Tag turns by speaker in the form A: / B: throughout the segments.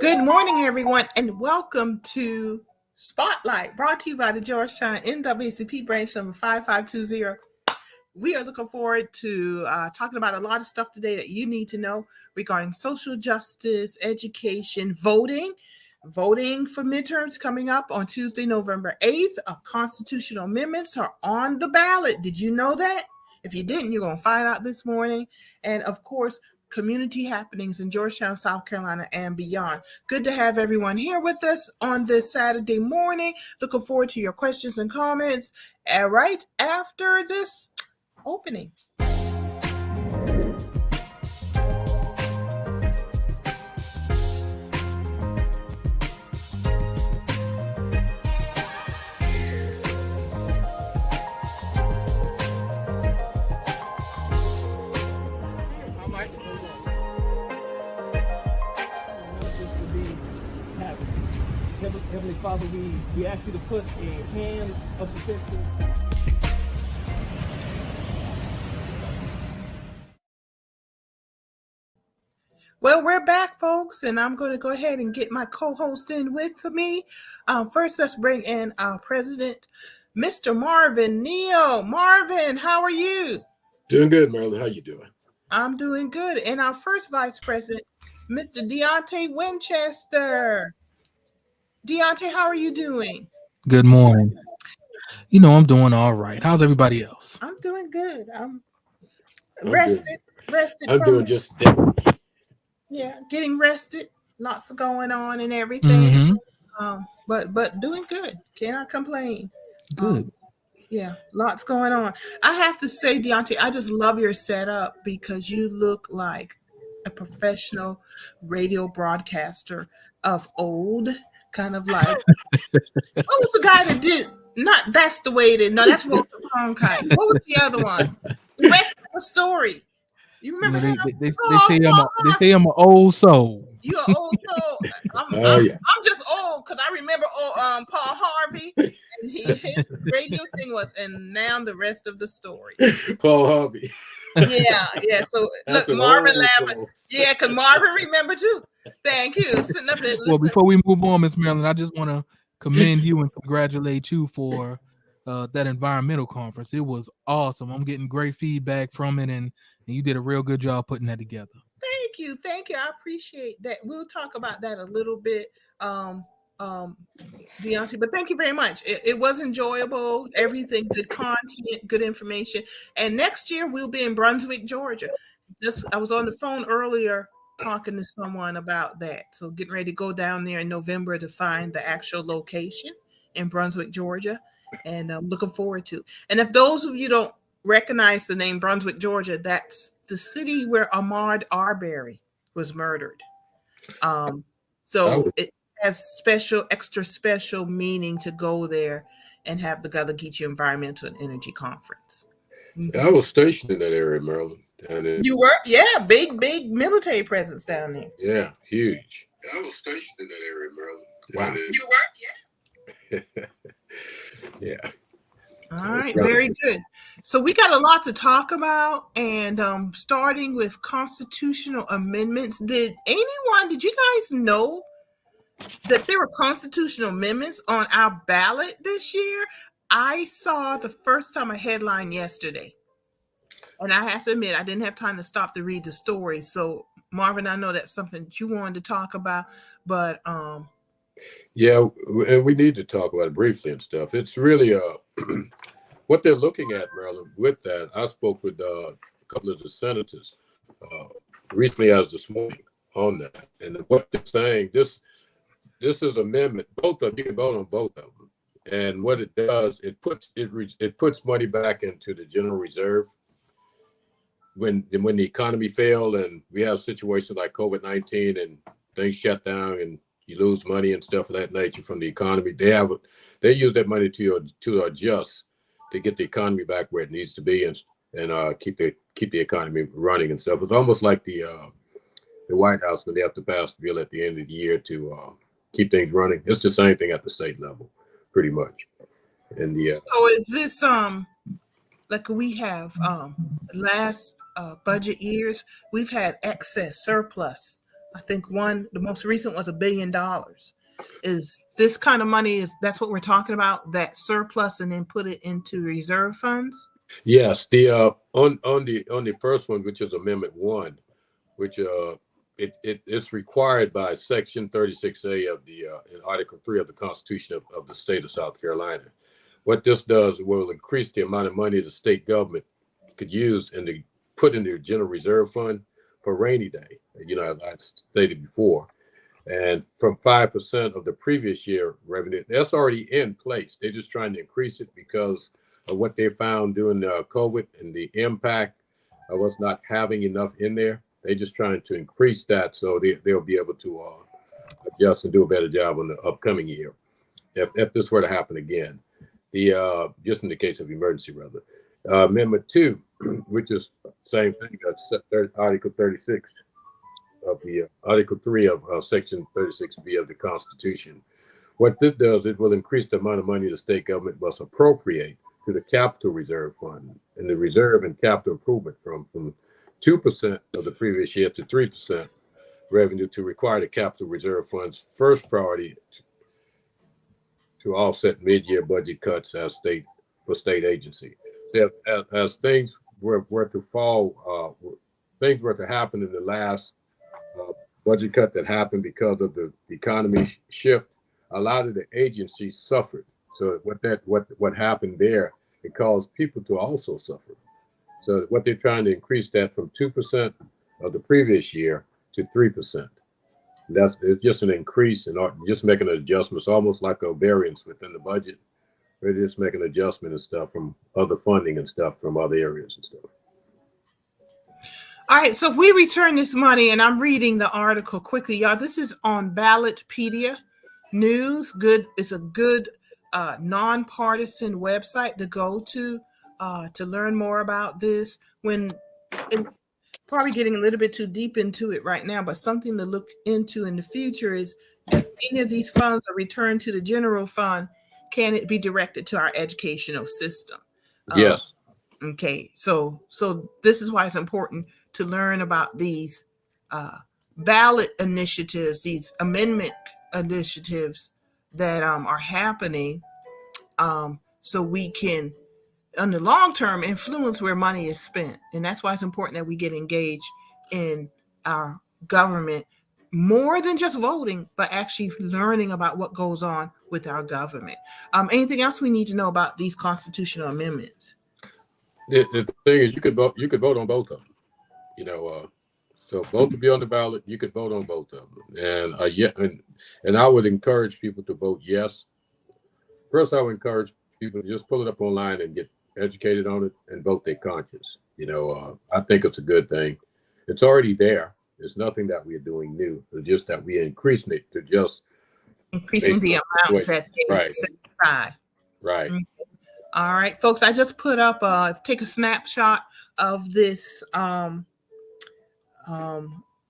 A: Good morning, everyone, and welcome to Spotlight, brought to you by the Georgetown NAACP Branch number 5520. We are looking forward to talking about a lot of stuff today that you need to know regarding social justice, education, voting for midterms coming up on Tuesday, November 8th. Constitutional amendments are on the ballot. Did you know that? If you didn't, you're going to find out this morning. And of course, community happenings in Georgetown, South Carolina, and beyond. Good to have everyone here with us on this Saturday morning. Looking forward to your questions and comments right after this opening.
B: Heavenly Father, we ask you to put a hand of protection.
A: Well, we're back, folks, and I'm going to go ahead and get my co-host in with me. First, let's bring in our president, Mr. Marvin Neal. Marvin, how are you?
C: Doing good, Marilyn. How you doing?
A: I'm doing good. And our first vice president, Mr. Deontay Winchester. Deontay, how are you doing?
D: Good morning. I'm doing all right. How's everybody else?
A: I'm doing good. I'm rested.
C: I'm doing just
A: getting rested. Lots going on and everything.
D: Mm-hmm.
A: But doing good. Cannot complain.
D: Good.
A: Lots going on. I have to say, Deontay, I just love your setup because you look like a professional radio broadcaster of old. Kind of like, what was the guy that did? Not That's the Way It Is. No, that's Walter Cronkite. What was the other one? The Rest of the Story. You remember him?
D: They say I'm an old soul.
A: You're an old soul. I'm just old because I remember Paul Harvey, and his radio thing was, and now the rest of the story.
C: Paul Harvey.
A: Yeah. So look, Marvin laughing. Yeah, because Marvin remember too. Thank you. Sitting up there listening.
D: Well, before we move on, Ms. Marilyn, I just want to commend you and congratulate you for that environmental conference. It was awesome. I'm getting great feedback from it, and you did a real good job putting that together.
A: Thank you. I appreciate that. We'll talk about that a little bit, Deontay, but thank you very much. It was enjoyable. Everything, good content, good information. And next year we'll be in Brunswick, Georgia. I was on the phone earlier talking to someone about that. So getting ready to go down there in November to find the actual location in Brunswick, Georgia. And I'm looking forward to. And if those of you don't recognize the name Brunswick, Georgia, that's the city where Ahmaud Arbery was murdered. So it has extra special meaning to go there and have the Gullah Geechee Environmental and Energy Conference.
C: Mm-hmm. I was stationed in that area, Maryland.
A: You were? Yeah, big military presence down there.
C: Yeah, huge. I was stationed in that area, Maryland.
A: Wow. You were?
C: Yeah. Yeah.
A: All right, very good. So we got a lot to talk about, and starting with constitutional amendments. Did you guys know that there were constitutional amendments on our ballot this year? I saw the first time a headline yesterday, and I have to admit I didn't have time to stop to read the story. So Marvin, I know that's something that you wanted to talk about, but
C: yeah, and we need to talk about it briefly and stuff. It's really what they're looking at, Maryland. With that, I spoke with a couple of the senators recently as this morning on that, and what they're saying, this is amendment. Both of you can vote on both of them, and what it does, it puts money back into the general reserve when the economy failed and we have situations like COVID-19 and things shut down and you lose money and stuff of that nature from the economy. They use that money to adjust to get the economy back where it needs to be and keep the economy running and stuff. It's almost like the White House when they have to pass the bill at the end of the year to keep things running. It's the same thing at the state level, pretty much. And
A: so is this like we have last budget years we've had excess surplus I think the most recent was $1 billion. Is this kind of money, that's what we're talking about, that surplus and then put it into reserve funds?
C: Yes, the on the first one, which is Amendment 1, which it's required by Section 36A of the in Article 3 of the Constitution of the state of South Carolina. What this does will increase the amount of money the state government could use and to put in their general reserve fund for rainy day. As I stated before, and from 5% of the previous year revenue, that's already in place. They're just trying to increase it because of what they found during COVID and the impact of us not having enough in there. They're just trying to increase that so they'll be able to adjust and do a better job on the upcoming year if this were to happen again. The just in the case of emergency, rather. Amendment 2, which is same thing, Article 36 of the Article 3 of Section 36B of the Constitution. What this does, it will increase the amount of money the state government must appropriate to the capital reserve fund and the reserve and capital improvement from 2% of the previous year to 3% revenue to require the capital reserve fund's first priority to offset mid-year budget cuts as state agency. As things were to fall, things were to happen in the last budget cut that happened because of the economy shift, a lot of the agencies suffered. So what happened there, it caused people to also suffer. So what they're trying to increase that from 2% of the previous year to 3%. It's just an increase and just making an adjustment. It's almost like a variance within the budget. We're just making an adjustment and stuff from other funding and stuff from other areas and stuff.
A: All right, so if we return this money, and I'm reading the article quickly, y'all, this is on Ballotpedia News. It's a good nonpartisan website to go to learn more about this. Probably getting a little bit too deep into it right now, but something to look into in the future is if any of these funds are returned to the general fund, can it be directed to our educational system?
C: Yes.
A: Okay, so this is why it's important to learn about these ballot initiatives, these amendment initiatives that are happening, so we can, in the long term, influence where money is spent. And that's why it's important that we get engaged in our government more than just voting, but actually learning about what goes on with our government. Anything else we need to know about these constitutional amendments?
C: The thing is, you could vote on both of them. So both will be on the ballot. You could vote on both of them, and I would encourage people to vote yes. First, I would encourage people to just pull it up online and get educated on it and vote their conscience. I think it's a good thing. It's already there. There's nothing that we're doing new. It's just that we increasing it to just
A: increasing the amount that they set aside.
C: Right.
A: Mm-hmm. All right, folks. I just put up take a snapshot of this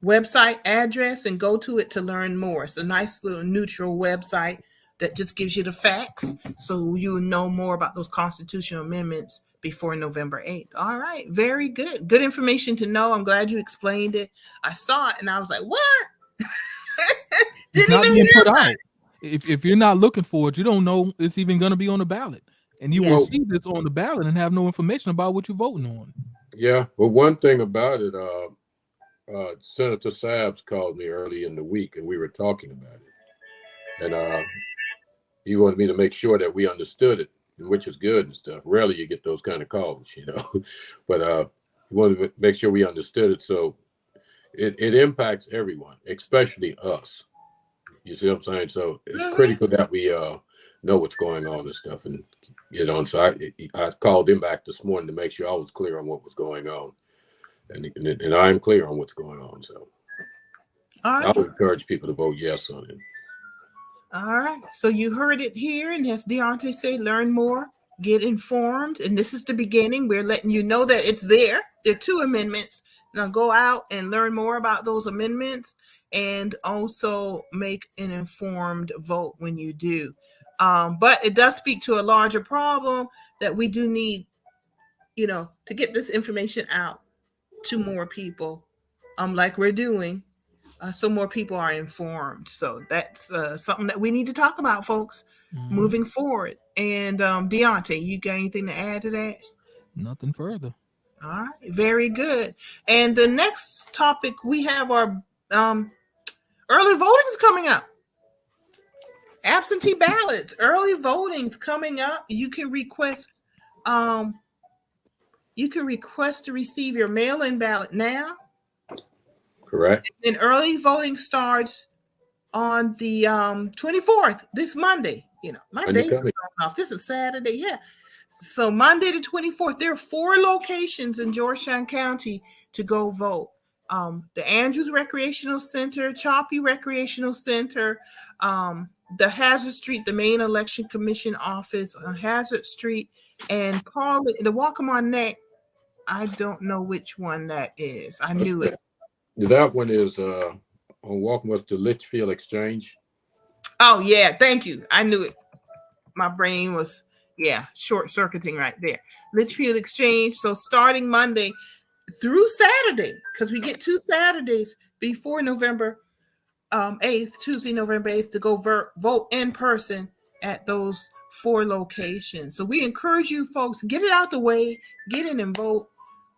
A: website address and go to it to learn more. It's a nice little neutral website that just gives you the facts, so you know more about those constitutional amendments before November 8th. All right, very good. Good information to know. I'm glad you explained it. I saw it and I was like, what?
D: It's not being put out. If you're not looking for it, you don't know it's even going to be on the ballot. And you will see this on the ballot and have no information about what you're voting on.
C: Yeah, well, one thing about it, Senator Sabbs called me early in the week and we were talking about it. And he wanted me to make sure that we understood it, which is good and stuff. Rarely you get those kind of calls, but he wanted to make sure we understood it. So it impacts everyone, especially us. You see what I'm saying? So it's critical that we know what's going on and stuff. And so I called him back this morning to make sure I was clear on what was going on. And I'm clear on what's going on. So I would encourage people to vote yes on it.
A: All right. So you heard it here. And as Deontay say, learn more, get informed. And this is the beginning. We're letting you know that it's there. There are 2 amendments. Now go out and learn more about those amendments and also make an informed vote when you do. But it does speak to a larger problem that we do need, to get this information out to more people, like we're doing, so more people are informed. So that's something that we need to talk about, folks, moving forward. And Deontay, you got anything to add to that?
D: Nothing further.
A: All right, very good. And the next topic we have our early voting is coming up. Absentee ballots, early voting's coming up. Um, you can request to receive your mail-in ballot now.
C: Correct.
A: And early voting starts on the 24th, this Monday. You know, my days are going off. This is Saturday. Yeah. So Monday the 24th, there are 4 locations in Georgetown County to go vote. The Andrews Recreational Center, Choppy Recreational Center, the Hazard Street, the main election commission office on Hazard Street, and call it the Waccamaw Neck. I don't know which one that is. I knew it.
C: That one is on Waccamaw to Litchfield Exchange.
A: Oh yeah, thank you. I knew it. My brain was short circuiting right there. Litchfield Exchange. So starting Monday through Saturday, because we get 2 Saturdays before November 8th, Tuesday, November 8th, to go vote in person at those 4 locations. So we encourage you folks, get it out the way, get in and vote.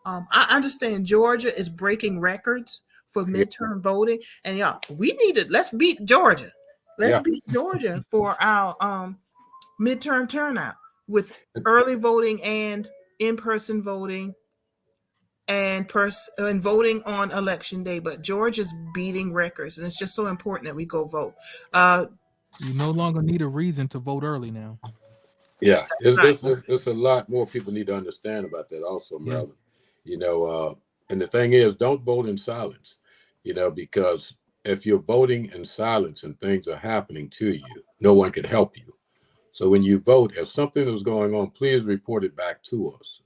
A: I understand Georgia is breaking records for midterm voting, and we need to let's beat Georgia. Let's beat Georgia for our midterm turnout with early voting and in-person voting and voting on election day. But Georgia's beating records, and it's just so important that we go vote.
D: You no longer need a reason to vote early now.
C: Yeah, it's a lot more people need to understand about that also, Maryland. And the thing is, don't vote in silence, because if you're voting in silence and things are happening to you, no one can help you. So when you vote, if something is going on, please report it back to us.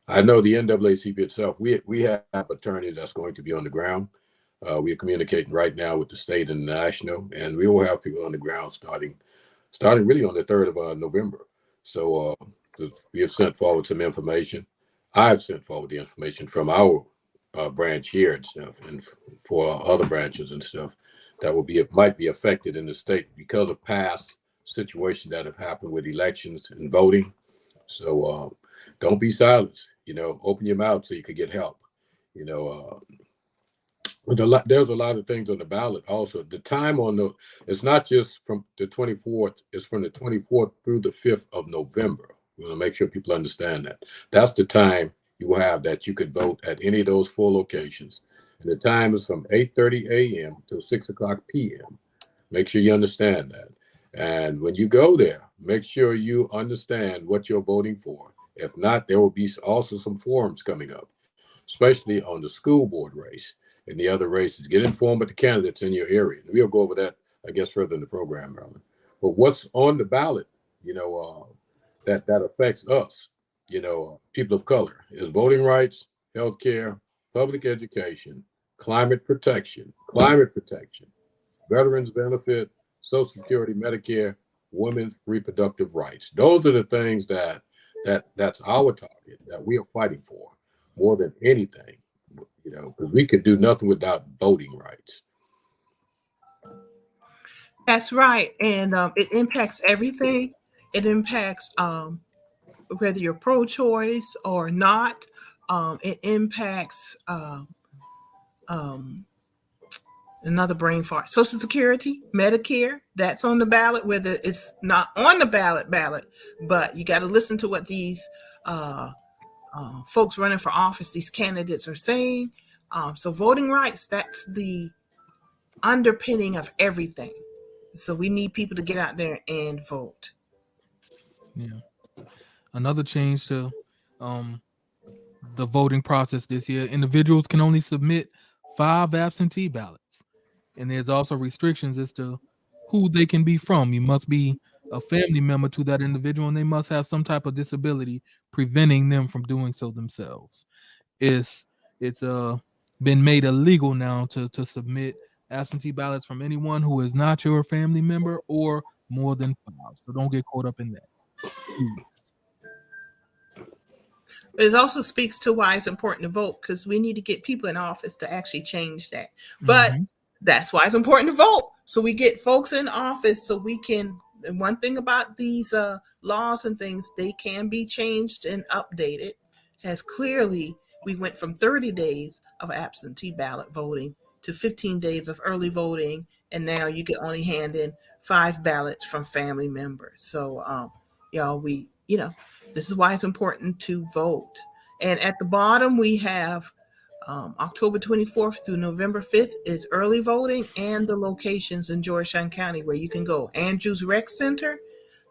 C: I know the NAACP itself, we have attorneys that's going to be on the ground. We are communicating right now with the state and the national, and we will have people on the ground starting really on the 3rd of November. So we have sent forward some information. I've sent forward the information from our branch here and stuff, and for other branches and stuff that might be affected in the state because of past situations that have happened with elections and voting. So don't be silent. Open your mouth so you could get help. There's a lot of things on the ballot. Also, the time it's not just from the 24th. It's from the 24th through the 5th of November. We want to make sure people understand that. That's the time you will have that you could vote at any of those 4 locations. And the time is from 8:30 a.m. till 6 o'clock p.m. Make sure you understand that. And when you go there, make sure you understand what you're voting for. If not, there will be also some forums coming up, especially on the school board race and the other races. Get informed with the candidates in your area. And we'll go over that, I guess, further in the program, Maryland. But what's on the ballot, that affects us, people of color, is voting rights, healthcare, public education, climate protection, veterans benefit, Social Security, Medicare, women's reproductive rights. Those are the things that's our target that we are fighting for more than anything, because we could do nothing without voting rights.
A: That's right. And it impacts everything. It impacts whether you're pro-choice or not. It impacts another brain fart. Social Security, Medicare, that's on the ballot, whether it's not on the ballot, but you got to listen to what these folks running for office, these candidates are saying. So voting rights, that's the underpinning of everything. So we need people to get out there and vote.
D: Yeah. Another change to the voting process this year, individuals can only submit 5 absentee ballots. And there's also restrictions as to who they can be from. You must be a family member to that individual, and they must have some type of disability preventing them from doing so themselves. It's been made illegal now to submit absentee ballots from anyone who is not your family member or more than 5. So don't get caught up in that.
A: It also speaks to why it's important to vote, because we need to get people in office to actually change that. But that's why it's important to vote. So we get folks in office so we can. And one thing about these laws and things, they can be changed and updated. As clearly, we went from 30 days of absentee ballot voting to 15 days of early voting, and now you can only hand in 5 ballots from family members. So, y'all, this is why it's important to vote. And at the bottom, we have October 24th through November 5th is early voting, and the locations in Georgetown County where you can go. Andrews Rec Center,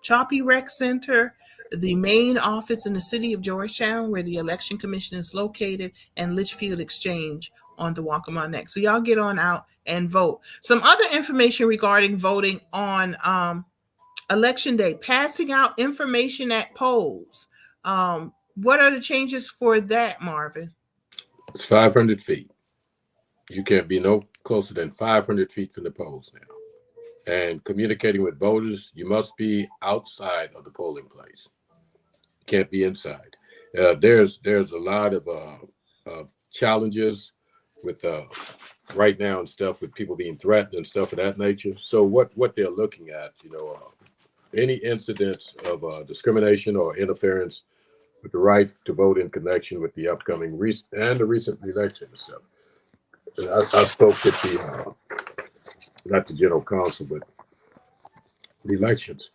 A: Choppy Rec Center, the main office in the city of Georgetown where the election commission is located, and Litchfield Exchange on the Waccamaw Neck. So y'all get on out and vote. Some other information regarding voting on Election Day, passing out information at polls. What are the changes for that, Marvin?
C: It's 500 feet. You can't be no closer than 500 feet from the polls now. And communicating with voters, you must be outside of the polling place. You can't be inside. There's a lot of challenges with right now and stuff, with people being threatened and stuff of that nature. So what they're looking at, any incidents of discrimination or interference with the right to vote in connection with the upcoming recent election and stuff. And I spoke with the, not the general counsel, but the elections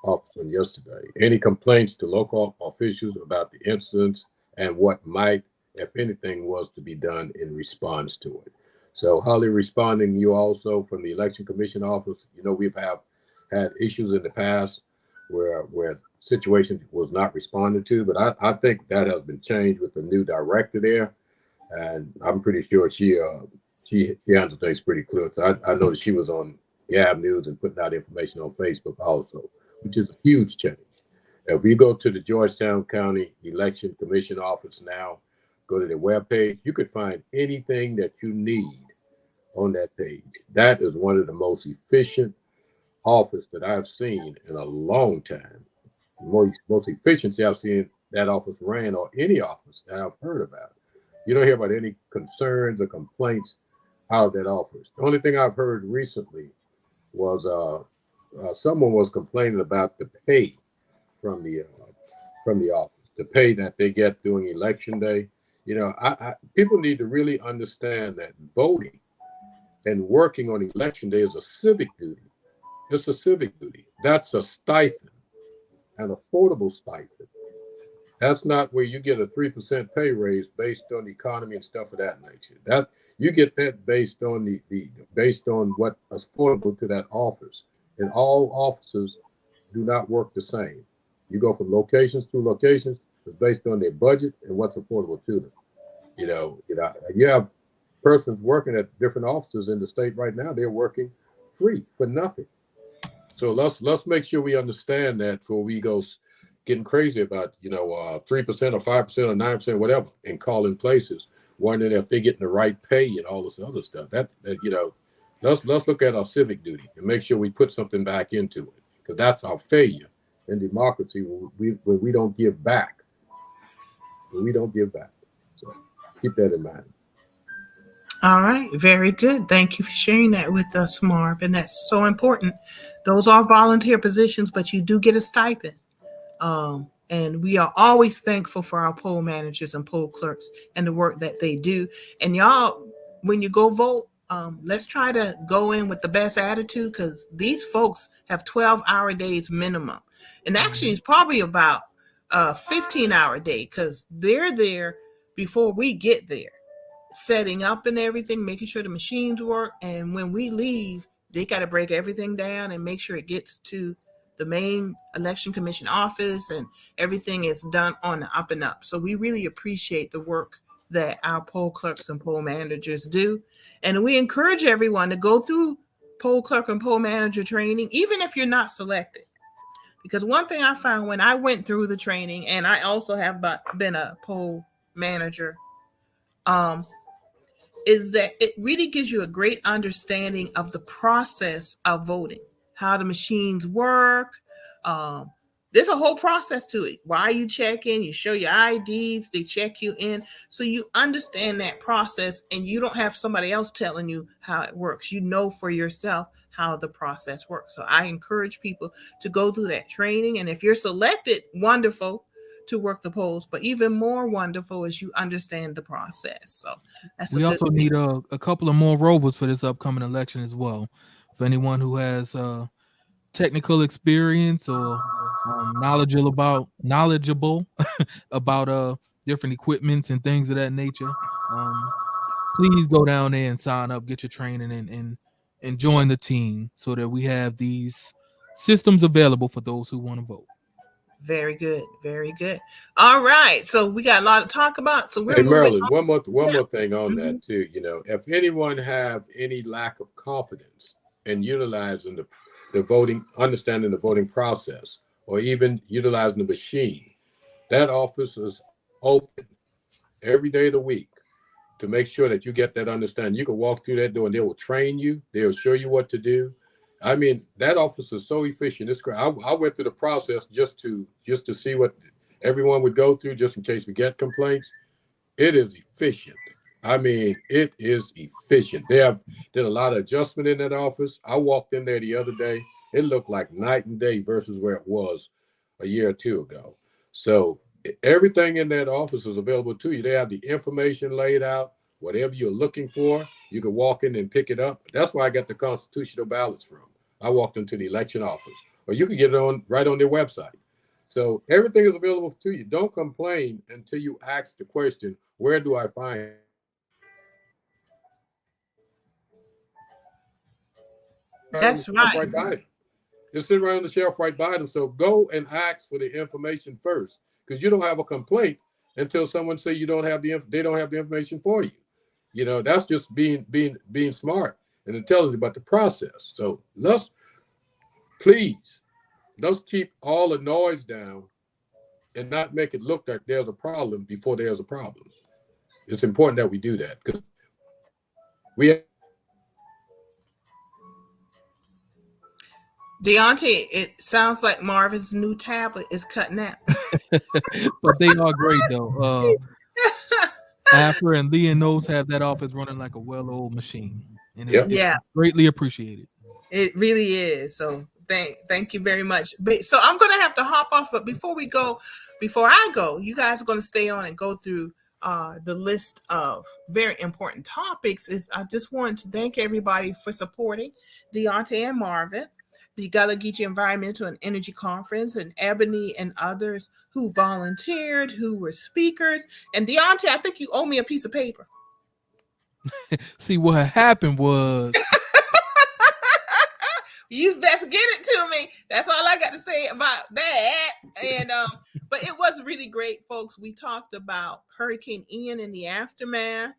C: officer yesterday. Any complaints to local officials about the incidents and what might, if anything, was to be done in response to it. So how they're responding, you also from the election commission office, we've had issues in the past where situation was not responded to, but I think that has been changed with the new director there, and I'm pretty sure she handles things pretty clear. So I know that she was on Gab News and putting out information on Facebook also, which is a huge change. If you go to the Georgetown County Election Commission office now, go to their webpage, you could find anything that you need on that page. That is one of the most efficient office that I've seen in a long time. Most efficiency I've seen that office ran, or any office that I've heard about. You don't hear about any concerns or complaints out of that office. The only thing I've heard recently was someone was complaining about the pay from the office, the pay that they get during election day. People need to really understand that voting and working on election day is a civic duty. It's a civic duty. That's a stipend, an affordable stipend. That's not where you get a 3% pay raise based on the economy and stuff of that nature. That you get that based on based on what is affordable to that office. And all offices do not work the same. You go from locations to locations. It's based on their budget and what's affordable to them. You have persons working at different offices in the state right now. They're working free for nothing. So let's make sure we understand that before we go getting crazy about 3% or 5% or 9%, whatever, and calling places, wondering if they're getting the right pay and all this other stuff. Let's look at our civic duty and make sure we put something back into it, because that's our failure in democracy when we don't give back. When we don't give back. So keep that in mind.
A: All right, very good. Thank you for sharing that with us, Marv. And that's so important. Those are volunteer positions, but you do get a stipend. And we are always thankful for our poll managers and poll clerks and the work that they do. And y'all, when you go vote, let's try to go in with the best attitude, because these folks have 12-hour days minimum. And actually, it's probably about a 15-hour day, because they're there before we get there, setting up and everything, making sure the machines work. And when we leave, they got to break everything down and make sure it gets to the main election commission office, and everything is done on the up and up. So we really appreciate the work that our poll clerks and poll managers do. And we encourage everyone to go through poll clerk and poll manager training, even if you're not selected. Because one thing I found when I went through the training, and I also have been a poll manager, is that it really gives you a great understanding of the process of voting, how the machines work. there's a whole process to it. Why you check in, you show your IDs, they check you in. So you understand that process and you don't have somebody else telling you how it works. You know for yourself how the process works. So I encourage people to go through that training. And if you're selected, wonderful to work the polls, but even more wonderful is you understand the process. So that's
D: We also need a couple of more rovers for this upcoming election as well. For anyone who has technical experience or knowledgeable about different equipments and things of that nature, please go down there and sign up, get your training, and join the team so that we have these systems available for those who want to vote.
A: Very good. Very good. All right. So we got a lot to talk about. So we're
C: Hey,
A: moving
C: Marilyn,
A: on.
C: one more thing on
A: Mhm.
C: that too. You know, if anyone have any lack of confidence in utilizing the voting, understanding the voting process, or even utilizing the machine, that office is open every day of the week to make sure that you get that understanding. You can walk through that door and they will train you. They'll show you what to do. I mean, that office is so efficient. It's great. I went through the process just to see what everyone would go through, just in case we get complaints. It is efficient. I mean, it is efficient. They have did a lot of adjustment in that office. I walked in there the other day. It looked like night and day versus where it was a year or two ago. So everything in that office is available to you. They have the information laid out. Whatever you're looking for, you can walk in and pick it up. That's where I got the constitutional ballots from. I walked into the election office, or you can get it on right on their website. So everything is available to you. Don't complain until you ask the question, where do I find it?
A: That's
C: Shelf
A: right.
C: right by them. Just sit around the shelf right by them. So go and ask for the information first, because you don't have a complaint until someone say you don't have they don't have the information for you. You know, that's just being smart and intelligent about the process. So please let's keep all the noise down and not make it look like there's a problem before there's a problem. It's important that we do that because we have
A: Deontay, it sounds like Marvin's new tablet is cutting out.
D: But they are great though. Afra and Lee and those have that office running like a well-oiled machine, and it's
A: Yeah,
D: greatly appreciated.
A: it really is. So thank you very much. So I'm gonna have to hop off, but before I go, you guys are gonna stay on and go through the list of very important topics. I just want to thank everybody for supporting Deontay and Marvin, the Gullah Geechee Environmental and Energy Conference, and Ebony and others who volunteered, who were speakers. And Deontay, I think you owe me a piece of paper.
D: See, what happened was
A: You best get it to me. That's all I got to say about that. And but it was really great, folks. We talked about Hurricane Ian and the aftermath,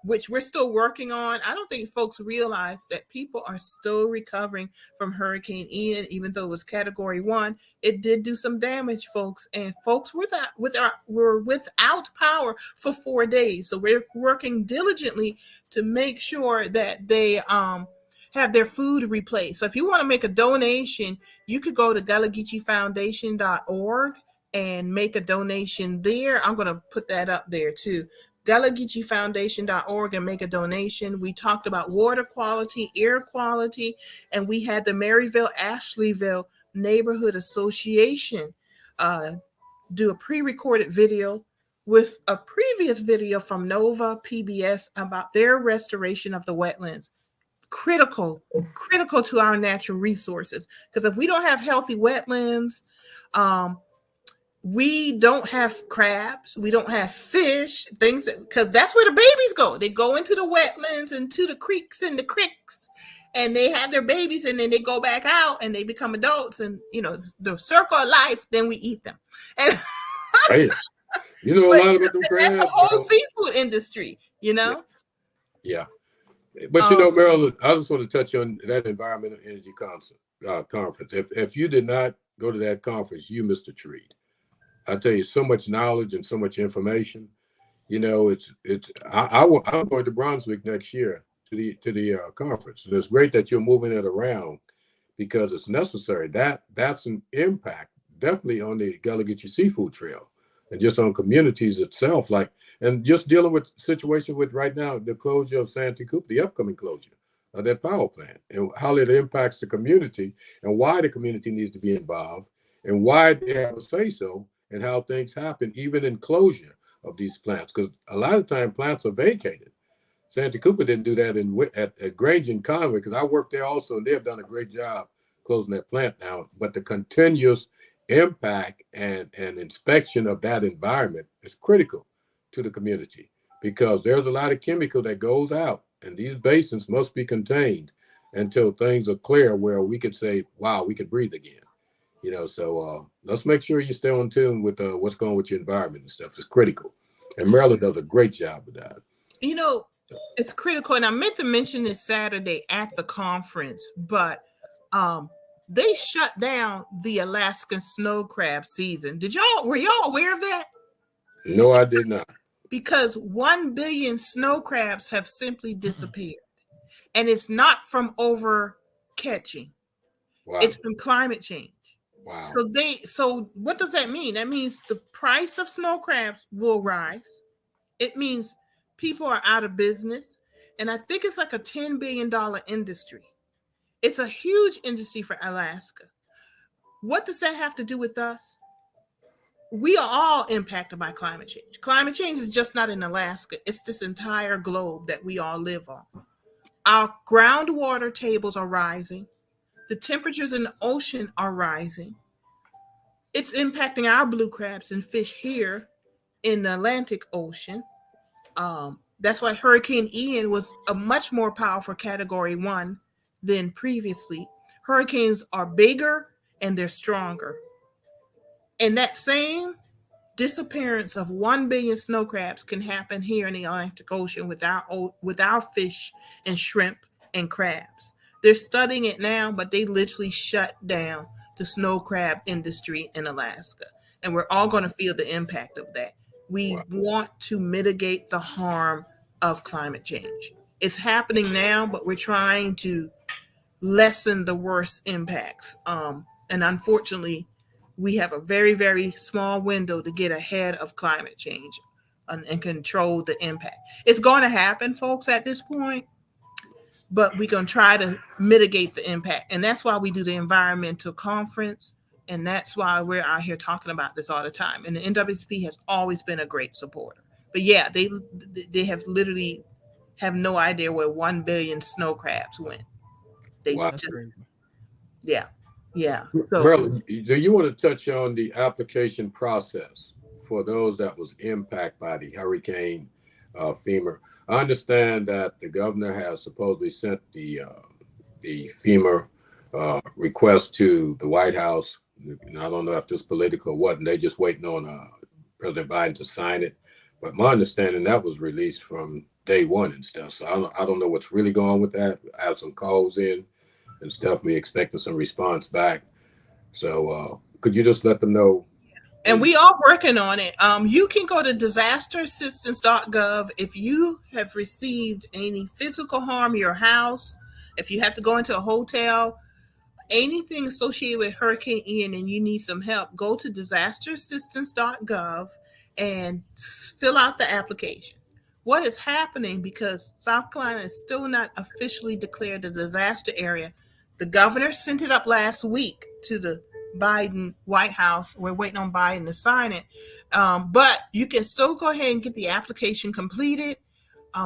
A: which we're still working on. I don't think folks realize that people are still recovering from Hurricane Ian, even though it was Category 1. It did do some damage, folks, and folks were without power for 4 days. So we're working diligently to make sure that they have their food replaced. So if you want to make a donation, you could go to GullahGeecheeFoundation.org and make a donation there. I'm going to put that up there too. GullahGeecheeFoundation.org and make a donation. We talked about water quality, air quality, and we had the Maryville-Ashleyville Neighborhood Association do a pre-recorded video with a previous video from Nova PBS about their restoration of the wetlands. Critical to our natural resources, because if we don't have healthy wetlands, we don't have crabs, we don't have fish, things, because that's where the babies go. They go into the wetlands, into the creeks and the creeks, and they have their babies, and then they go back out and they become adults, and the circle of life. Then we eat them. And
C: you know a lot about them crabs.
A: That's a whole seafood industry.
C: Yeah. But Marilyn, I just want to touch on that environmental energy conference. If you did not go to that conference, you missed a treat. I tell you, so much knowledge and so much information. I'm going to Brunswick next year to the conference, and it's great that you're moving it around because it's necessary. That's an impact definitely on the Gullah Geechee Seafood Trail, and just on communities itself, like, and just dealing with situation with right now the closure of Santee Cooper, the upcoming closure of that power plant, and how it impacts the community, and why the community needs to be involved, and why they have a say so, and how things happen even in closure of these plants, because a lot of time plants are vacated. Santee Cooper didn't do that at Grange and Conway, because I worked there also, and they have done a great job closing that plant down. But the continuous impact and inspection of that environment is critical to the community, because there's a lot of chemical that goes out, and these basins must be contained until things are clear where we could say, wow, we could breathe again. So let's make sure you stay on tune with what's going on with your environment and stuff. It's critical. And Maryland does a great job with that.
A: It's critical, and I meant to mention this Saturday at the conference, but they shut down the Alaskan snow crab season. Were y'all aware of that?
C: No, I did not.
A: Because 1 billion snow crabs have simply disappeared. And it's not from over catching.
C: Wow.
A: It's from climate change.
C: Wow.
A: So what does that mean? That means the price of snow crabs will rise. It means people are out of business. And I think it's like a $10 billion industry. It's a huge industry for Alaska. What does that have to do with us? We are all impacted by climate change. Climate change is just not in Alaska. It's this entire globe that we all live on. Our groundwater tables are rising. The temperatures in the ocean are rising. It's impacting our blue crabs and fish here in the Atlantic Ocean. That's why Hurricane Ian was a much more powerful Category 1 than previously. Hurricanes are bigger and they're stronger. And that same disappearance of 1 billion snow crabs can happen here in the Atlantic Ocean with our fish and shrimp and crabs. They're studying it now, but they literally shut down the snow crab industry in Alaska. And we're all going to feel the impact of that. We want to mitigate the harm of climate change. It's happening now, but we're trying to lessen the worst impacts. And unfortunately, we have a very, very small window to get ahead of climate change and control the impact. It's going to happen, folks, at this point, but we're going to try to mitigate the impact. And that's why we do the environmental conference. And that's why we're out here talking about this all the time. And the NAACP has always been a great supporter. But yeah, they have literally have no idea where 1 billion snow crabs went. They just, yeah. So,
C: Marilyn, do you want to touch on the application process for those that was impacted by the hurricane FEMA? I understand that the governor has supposedly sent the FEMA request to the White House. I don't know if this political or what, and they just waiting on President Biden to sign it. But my understanding that was released from day one and stuff. So I don't know what's really going on with that. I have some calls in and stuff. We expecting some response back. So could you just let them know?
A: And we are working on it. You can go to disasterassistance.gov if you have received any physical harm to your house, if you have to go into a hotel, anything associated with Hurricane Ian and you need some help, go to disasterassistance.gov and fill out the application. What is happening, because South Carolina is still not officially declared a disaster area, the governor sent it up last week to the Biden White House. We're waiting on Biden to sign it. But you can still go ahead and get the application completed.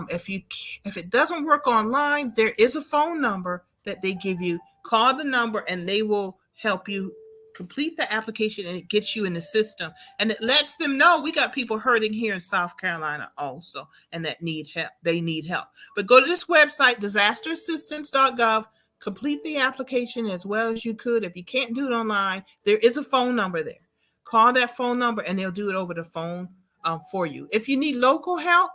A: If it doesn't work online, there is a phone number that they give you. Call the number and they will help you complete the application, and it gets you in the system. And it lets them know we got people hurting here in South Carolina also, and that need help. They need help. But go to this website, disasterassistance.gov, complete the application as well as you could. If you can't do it online, there is a phone number there. Call that phone number and they'll do it over the phone for you. If you need local help,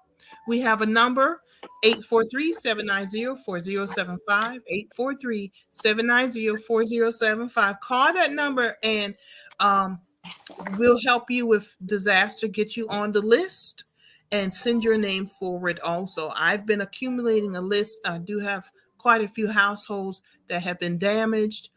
A: we have a number, 843-790-4075, 843-790-4075. Call that number and we'll help you with disaster, get you on the list, and send your name forward also. I've been accumulating a list. I do have quite a few households that have been damaged.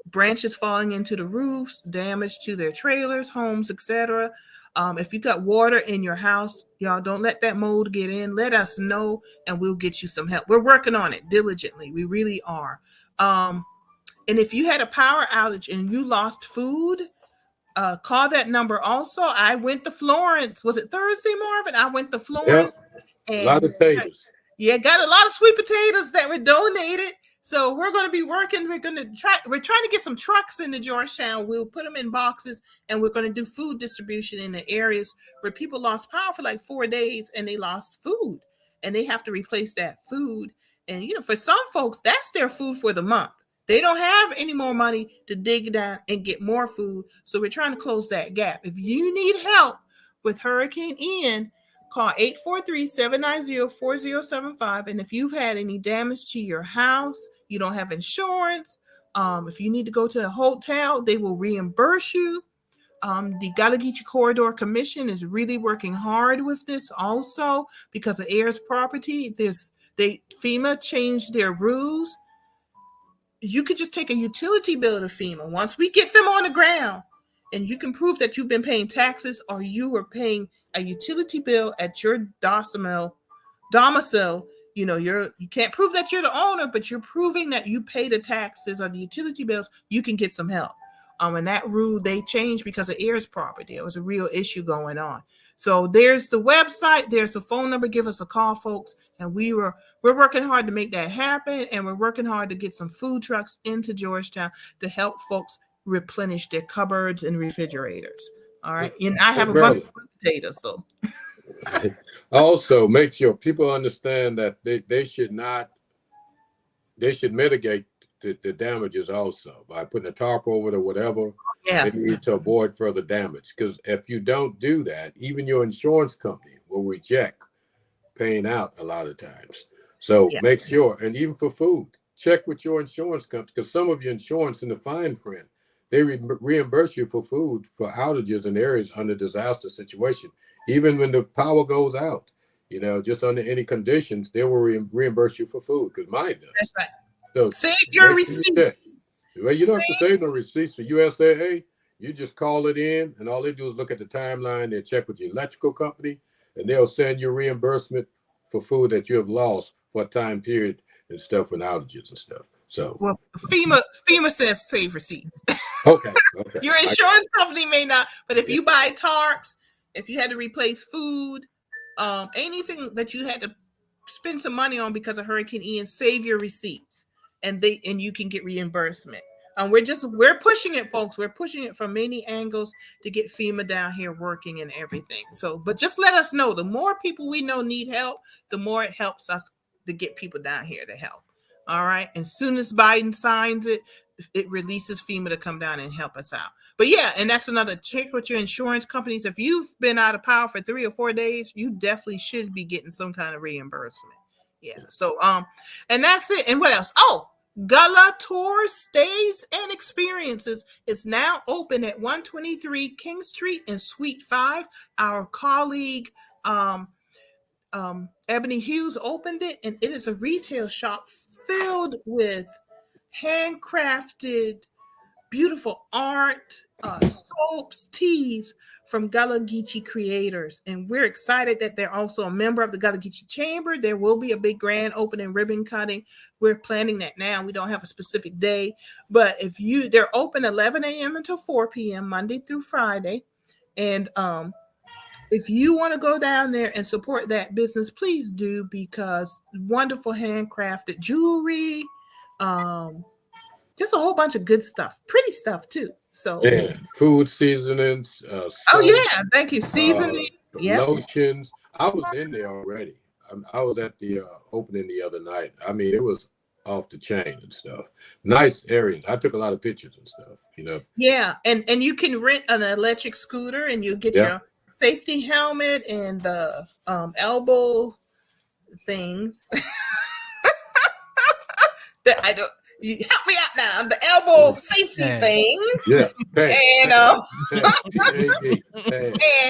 A: branches falling into the roofs, damage to their trailers, homes, etc. If you got water in your house, y'all don't let that mold get in. Let us know and we'll get you some help. We're working on it diligently. We really are. And if you had a power outage and you lost food, call that number also. I went to Florence. Was it Thursday, Marvin? I went to Florence.
C: Yeah, a lot of taters.
A: Yeah, got a lot of sweet potatoes that were donated. So we're going to be working. We're trying to get some trucks into Georgetown. We'll put them in boxes and we're going to do food distribution in the areas where people lost power for like 4 days and they lost food and they have to replace that food. And, for some folks, that's their food for the month. They don't have any more money to dig down and get more food. So we're trying to close that gap. If you need help with Hurricane Ian, call 843-790-4075. And if you've had any damage to your house, you don't have insurance, if you need to go to a hotel, they will reimburse you. The Gullah Geechee Corridor Commission is really working hard with this also because of heirs property. FEMA changed their rules. You could just take a utility bill to FEMA. Once we get them on the ground and you can prove that you've been paying taxes or you were paying a utility bill at your domicile, you can't prove that you're the owner, but you're proving that you pay the taxes or the utility bills, you can get some help. And that rule they changed because of heirs property. It was a real issue going on. So there's the website, there's the phone number. Give us a call, folks. And we're working hard to make that happen. And we're working hard to get some food trucks into Georgetown to help folks replenish their cupboards and refrigerators. All right. And I have a bunch of potatoes. So
C: also make sure people understand that they should mitigate the damages also by putting a tarp over it or whatever.
A: Yeah.
C: They need to avoid further damage, because if you don't do that, even your insurance company will reject paying out a lot of times. So make sure, and even for food, check with your insurance company, because some of your insurance in the fine print, they reimburse you for food for outages in areas under disaster situation. Even when the power goes out, just under any conditions, they will reimburse you for food, because mine does.
A: That's right.
C: So
A: save your receipts.
C: Well, you don't have to save no receipts for USAA. You just call it in, and all they do is look at the timeline. They check with the electrical company, and they'll send you reimbursement for food that you have lost for a time period and stuff with outages and stuff. So
A: FEMA says save receipts.
C: Okay.
A: Your insurance company may not, but if you buy tarps, if you had to replace food, anything that you had to spend some money on because of Hurricane Ian, save your receipts. And you can get reimbursement. We're pushing it, folks. We're pushing it from many angles to get FEMA down here working and everything. So, but just let us know. The more people we know need help, the more it helps us to get people down here to help. All right. And as soon as Biden signs it, it releases FEMA to come down and help us out. But yeah, and that's another check with your insurance companies. If you've been out of power for 3 or 4 days, you definitely should be getting some kind of reimbursement. Yeah. So, and that's it. And what else? Oh, Gullah Tours, Stays, and Experiences is now open at 123 King Street in Suite 5. Our colleague, Ebony Hughes opened it, and it is a retail shop filled with handcrafted, beautiful art, soaps, teas from Gullah Geechee creators. And we're excited that they're also a member of the Gullah Geechee Chamber. There will be a big grand opening ribbon cutting. We're planning that now. We don't have a specific day, but they're open 11 a.m. until 4 p.m. Monday through Friday. And if you want to go down there and support that business, please do, because wonderful handcrafted jewelry, just a whole bunch of good stuff, pretty stuff too. So
C: food seasonings.
A: Thank you. Seasoning,
C: lotions. I was in there already. I was at the opening the other night. I mean, it was off the chain and stuff. Nice areas. I took a lot of pictures and stuff.
A: Yeah, and you can rent an electric scooter, and you get your safety helmet and the elbow things. That I don't. You help me out now. The elbow safety things.
C: Yeah.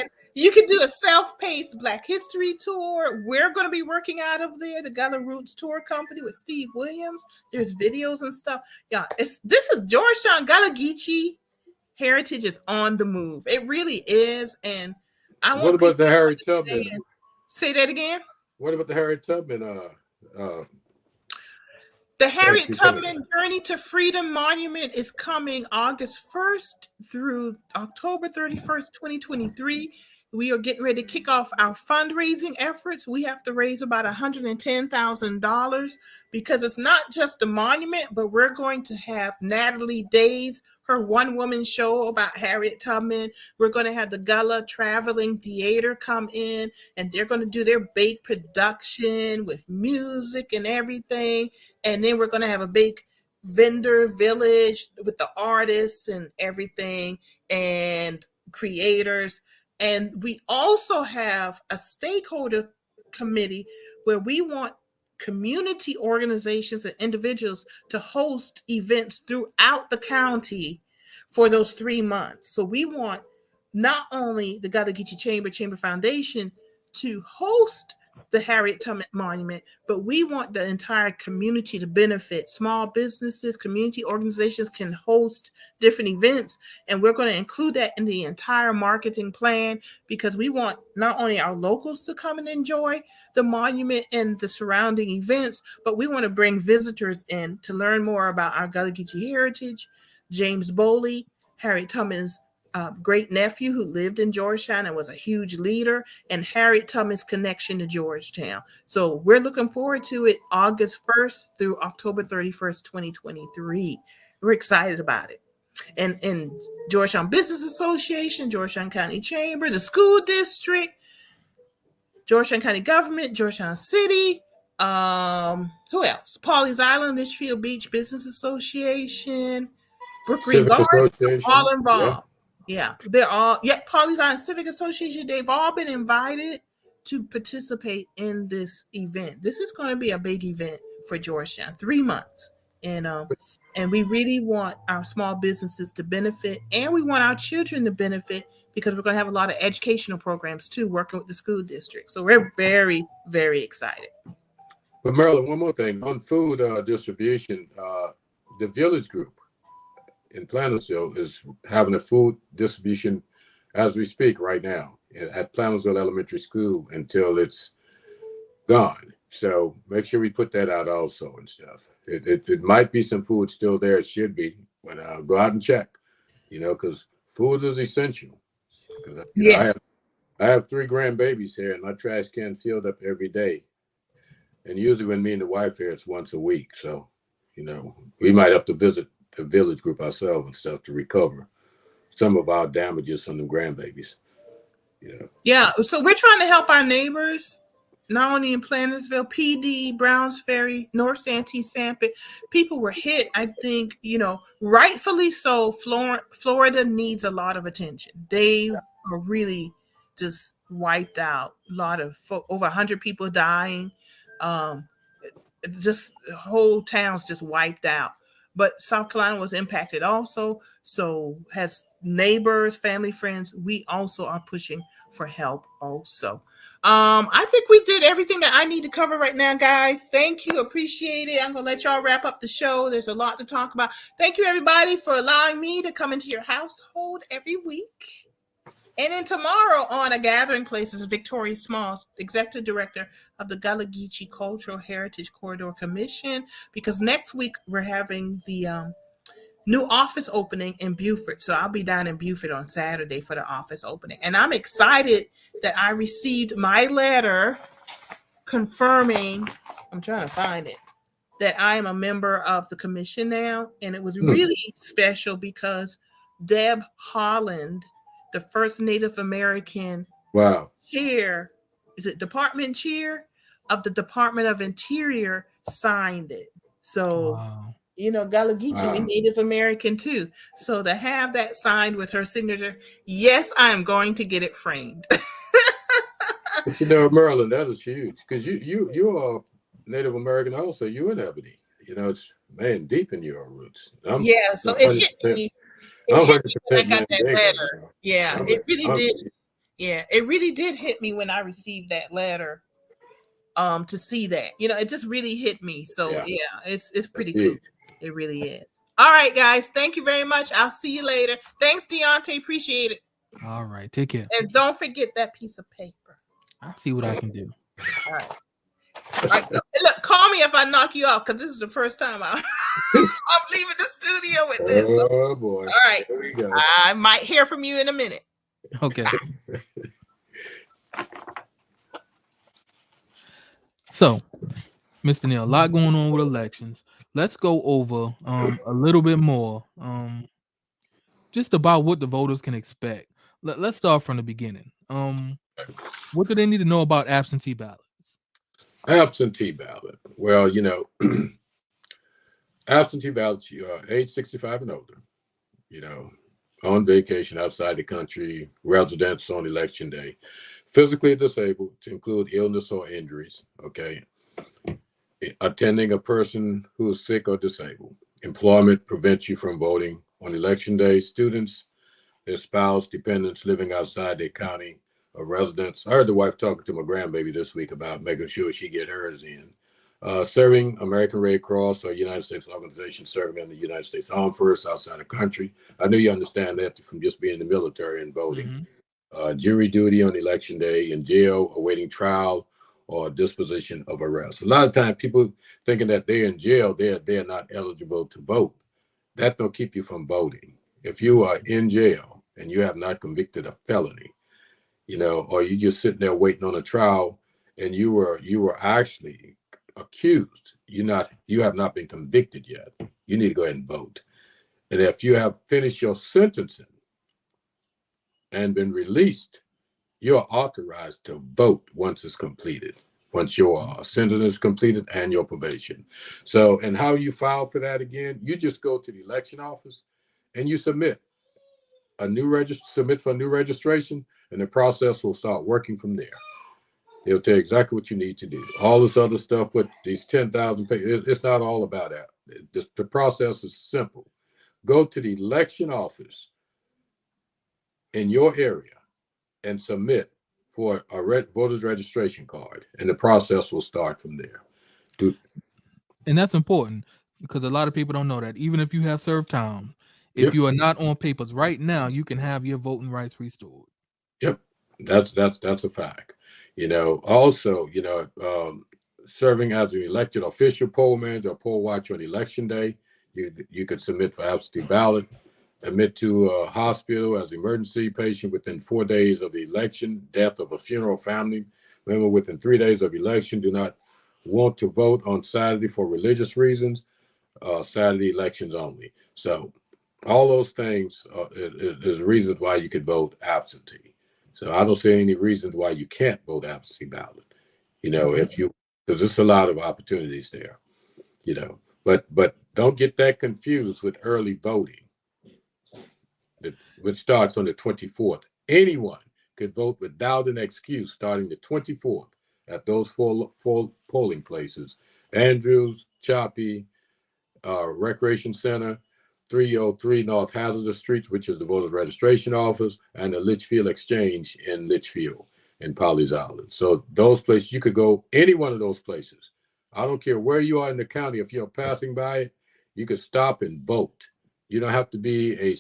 A: And You can do a self-paced Black History tour. We're going to be working out of there, the Gullah Roots Tour Company with Steve Williams. There's videos and stuff. Yeah, this is Georgetown Gullah Geechee heritage is on the move. It really is, and I want
C: What about the Harry
A: to
C: Tubman?
A: say that again.
C: What about the Harry Tubman?
A: The Harriet Tubman Journey to Freedom Monument is coming August 1st through October 31st, 2023. We are getting ready to kick off our fundraising efforts. We have to raise about $110,000 because it's not just a monument, but we're going to have Natalie Day's, her one-woman show about Harriet Tubman. We're going to have the Gullah Traveling Theater come in, and they're going to do their big production with music and everything. And then we're going to have a big vendor village with the artists and everything and creators. And we also have a stakeholder committee where we want community organizations and individuals to host events throughout the county for those 3 months. So we want not only the Gullah Geechee Chamber Foundation to host the Harriet Tubman Monument, but we want the entire community to benefit. Small businesses, community organizations can host different events, and we're going to include that in the entire marketing plan because we want not only our locals to come and enjoy the monument and the surrounding events, but we want to bring visitors in to learn more about our Gullah Geechee heritage. James Bowley, Harriet Tubman's great nephew who lived in Georgetown and was a huge leader, and Harriet Tubman's connection to Georgetown. So we're looking forward to it August 1st through October 31st, 2023. We're excited about it. And Georgetown Business Association, Georgetown County Chamber, the school district, Georgetown County Government, Georgetown City, who else? Pawleys Island, Litchfield Beach Business Association, Brooklyn Gardens, all involved. Yeah, they're all, Pawleys Island Civic Association, they've all been invited to participate in this event. This is going to be a big event for Georgetown, 3 months. And we really want our small businesses to benefit, and we want our children to benefit because we're going to have a lot of educational programs too, working with the school district. So we're very, very excited.
C: But Marilyn, one more thing on food distribution, the Village Group in Plantersville is having a food distribution as we speak right now at Plantersville Elementary School until it's gone. So make sure we put that out also and stuff. It might be some food still there. It should be, but go out and check, because food is essential.
A: Yes.
C: I have 3 grandbabies here, and my trash can filled up every day. And usually when me and the wife here, it's once a week. So, we might have to visit the Village Group ourselves and stuff to recover some of our damages from the grandbabies.
A: Yeah. So we're trying to help our neighbors, not only in Plantersville, PD, Browns Ferry, North Santee, Sampit. People were hit. I think, rightfully so. Florida needs a lot of attention. They are really just wiped out. A lot of over 100 people dying. Just whole towns just wiped out. But South Carolina was impacted also. So has neighbors, family, friends. We also are pushing for help also. I think we did everything that I need to cover right now, guys. Thank you. Appreciate it. I'm going to let y'all wrap up the show. There's a lot to talk about. Thank you, everybody, for allowing me to come into your household every week. And then tomorrow on A Gathering Place is Victoria Smalls, Executive Director of the Gullah Geechee Cultural Heritage Corridor Commission, because next week we're having the new office opening in Beaufort. So I'll be down in Beaufort on Saturday for the office opening. And I'm excited that I received my letter confirming, I'm trying to find it, that I am a member of the commission now. And it was really special because Deb Holland, the first Native American chair, is it department chair of the Department of Interior, signed it. So, Gullah Geechee, we Native American too. So to have that signed with her signature, yes, I am going to get it framed.
C: But Marilyn, that is huge because you are Native American also. You in Ebony. It's deep in your roots.
A: So it hit me. I got that letter. Yeah, it really did. Yeah, it really did hit me when I received that letter. To see that, it just really hit me. So
C: Yeah,
A: yeah, it's pretty cool.
C: indeed.
A: It really is. All right, guys. Thank you very much. I'll see you later. Thanks, Deontay. Appreciate it.
D: All right, take care.
A: And don't forget that piece of paper.
D: I'll see what I can do.
A: All right. All right. Look, call me if I knock you out, because this is the first time I'm leaving the studio with this.
C: Oh boy.
A: All right.
C: There we go.
A: I might hear from you in a minute.
D: Okay. So, Mr. Neal, a lot going on with elections. Let's go over a little bit more just about what the voters can expect. Let's start from the beginning. What do they need to know about absentee ballots?
C: Absentee ballot. Well, absentee ballots, you are age 65 and older, on vacation outside the country, residents on election day, physically disabled to include illness or injuries, okay, attending a person who is sick or disabled. Employment prevents you from voting on election day. Students, their spouse, dependents living outside their county of residence. I heard the wife talking to my grandbaby this week about making sure she get hers in. Serving American Red Cross or United States organization serving in the United States Armed Forces outside the country. I know you understand that from just being in the military and voting. Jury duty on election day, in jail, awaiting trial or disposition of arrest. A lot of times people thinking that they're in jail, they're not eligible to vote. That don't keep you from voting. If you are in jail and you have not convicted a felony, or you just sitting there waiting on a trial and you were actually accused, you have not been convicted yet, you need to go ahead and vote. And if you have finished your sentencing and been released, you're authorized to vote once it's completed, once your sentence is completed and your probation. So, and how you file for that again, you just go to the election office and you submit for a new registration, and the process will start working from there. They'll tell you exactly what you need to do. All this other stuff, but these 10,000 pages, it's not all about that. The process is simple. Go to the election office in your area and submit for a voter's registration card, and the process will start from there.
D: And that's important because a lot of people don't know that. Even if you have served time, if
C: Yep.
D: you are not on papers right now, you can have your voting rights restored.
C: Yep, that's a fact. Also, serving as an elected official, poll manager, or poll watcher on election day, you could submit for absentee ballot. Admit to a hospital as an emergency patient within 4 days of the election. Death of a funeral family member within 3 days of election. Do not want to vote on Saturday for religious reasons. Saturday elections only. So all those things is reasons why you could vote absentee. So I don't see any reasons why you can't vote absentee ballot. Because there's a lot of opportunities there. But don't get that confused with early voting, which starts on the 24th. Anyone could vote without an excuse starting the 24th at those four polling places: Andrews, Choppy, Recreation Center, 303 North Hazardous Street, which is the voters registration office, and the Litchfield Exchange in Litchfield and Polly's Island. So those places, you could go any one of those places. I don't care where you are in the county. If you're passing by it, you could stop and vote. You don't have to be a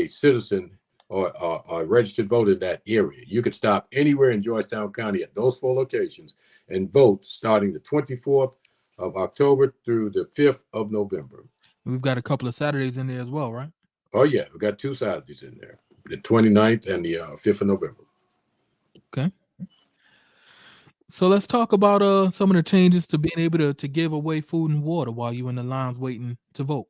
C: citizen or a registered voter in that area. You could stop anywhere in Georgetown County at those 4 locations and vote starting the 24th of October through the 5th of November.
D: We've got a couple of Saturdays in there as well, right?
C: Oh yeah, we got 2 Saturdays in there, the 29th and the 5th of November.
D: Okay. So let's talk about some of the changes to being able to give away food and water while you're in the lines waiting to vote.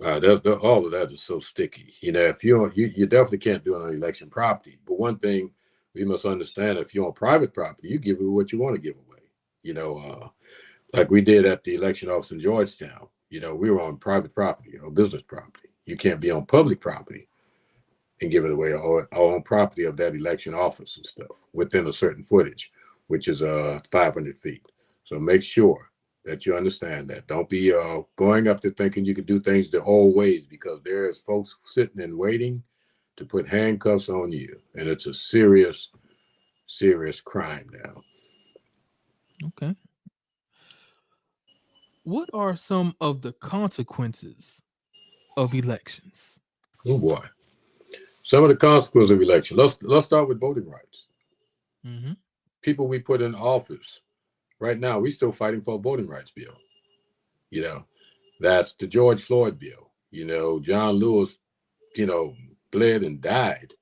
C: All of that is so sticky. If you definitely can't do it on election property. But one thing we must understand: if you're on private property, you give away what you want to give away. Like we did at the election office in Georgetown. We were on private property or business property. You can't be on public property and give it away, or on property of that election office and stuff within a certain footage, which is 500 feet. So make sure that you understand that. Don't be going up there thinking you can do things the old ways, because there's folks sitting and waiting to put handcuffs on you, and it's a serious, serious crime now.
D: Okay. What are some of the consequences of elections?
C: Oh boy, some of the consequences of election. Let's start with voting rights.
D: Mm-hmm.
C: People we put in office right now, we still fighting for a voting rights bill. You know, that's the George Floyd bill. You know, John Lewis, you know, bled and died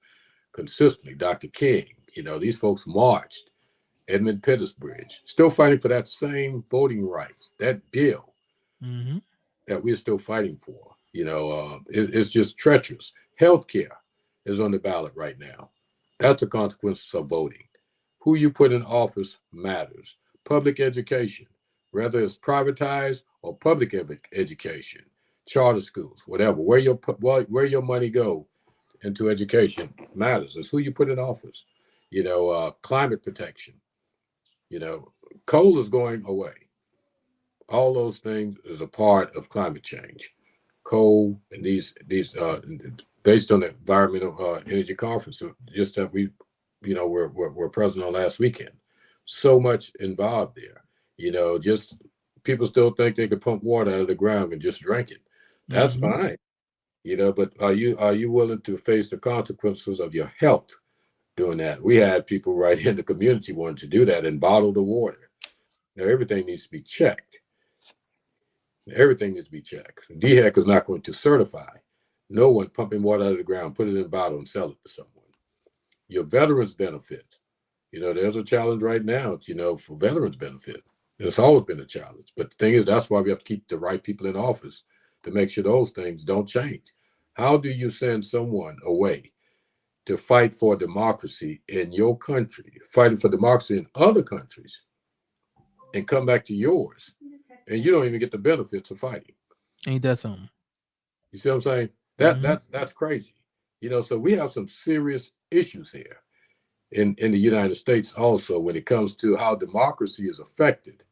C: consistently. Dr. King, you know, these folks marched. Edmund Pettus Bridge, still fighting for that same voting rights, that bill
D: Mm-hmm.
C: that we're still fighting for. You know, it's just treacherous. Healthcare is on the ballot right now. That's the consequences of voting. Who you put in office matters. Public education, whether it's privatized or public education, charter schools, whatever, where your money go into education matters. It's who you put in office. You know, climate protection. You know, coal is going away. All those things is a part of climate change. Coal and these based on the environmental energy conference, just that we, you know, we're present on last weekend. So much involved there. You know, just people still think they could pump water out of the ground and just drink it. That's fine. You know, but are you willing to face the consequences of your health doing that? We had people right in the community wanting to do that and bottle the water. Now, everything needs to be checked. Everything needs to be checked. DHEC is not going to certify no one pumping water out of the ground, put it in a bottle, and sell it to someone. Your veterans benefit. You know, there's a challenge right now, you know, for veterans benefit. It's always been a challenge. But the thing is, that's why we have to keep the right people in office to make sure those things don't change. How do you send someone away to fight for democracy in your country, fighting for democracy in other countries, and come back to yours, and you don't even get the benefits of fighting?
D: Ain't that something?
C: You see what I'm saying? That's crazy. You know, so we have some serious issues here in the United States also when it comes to how democracy is affected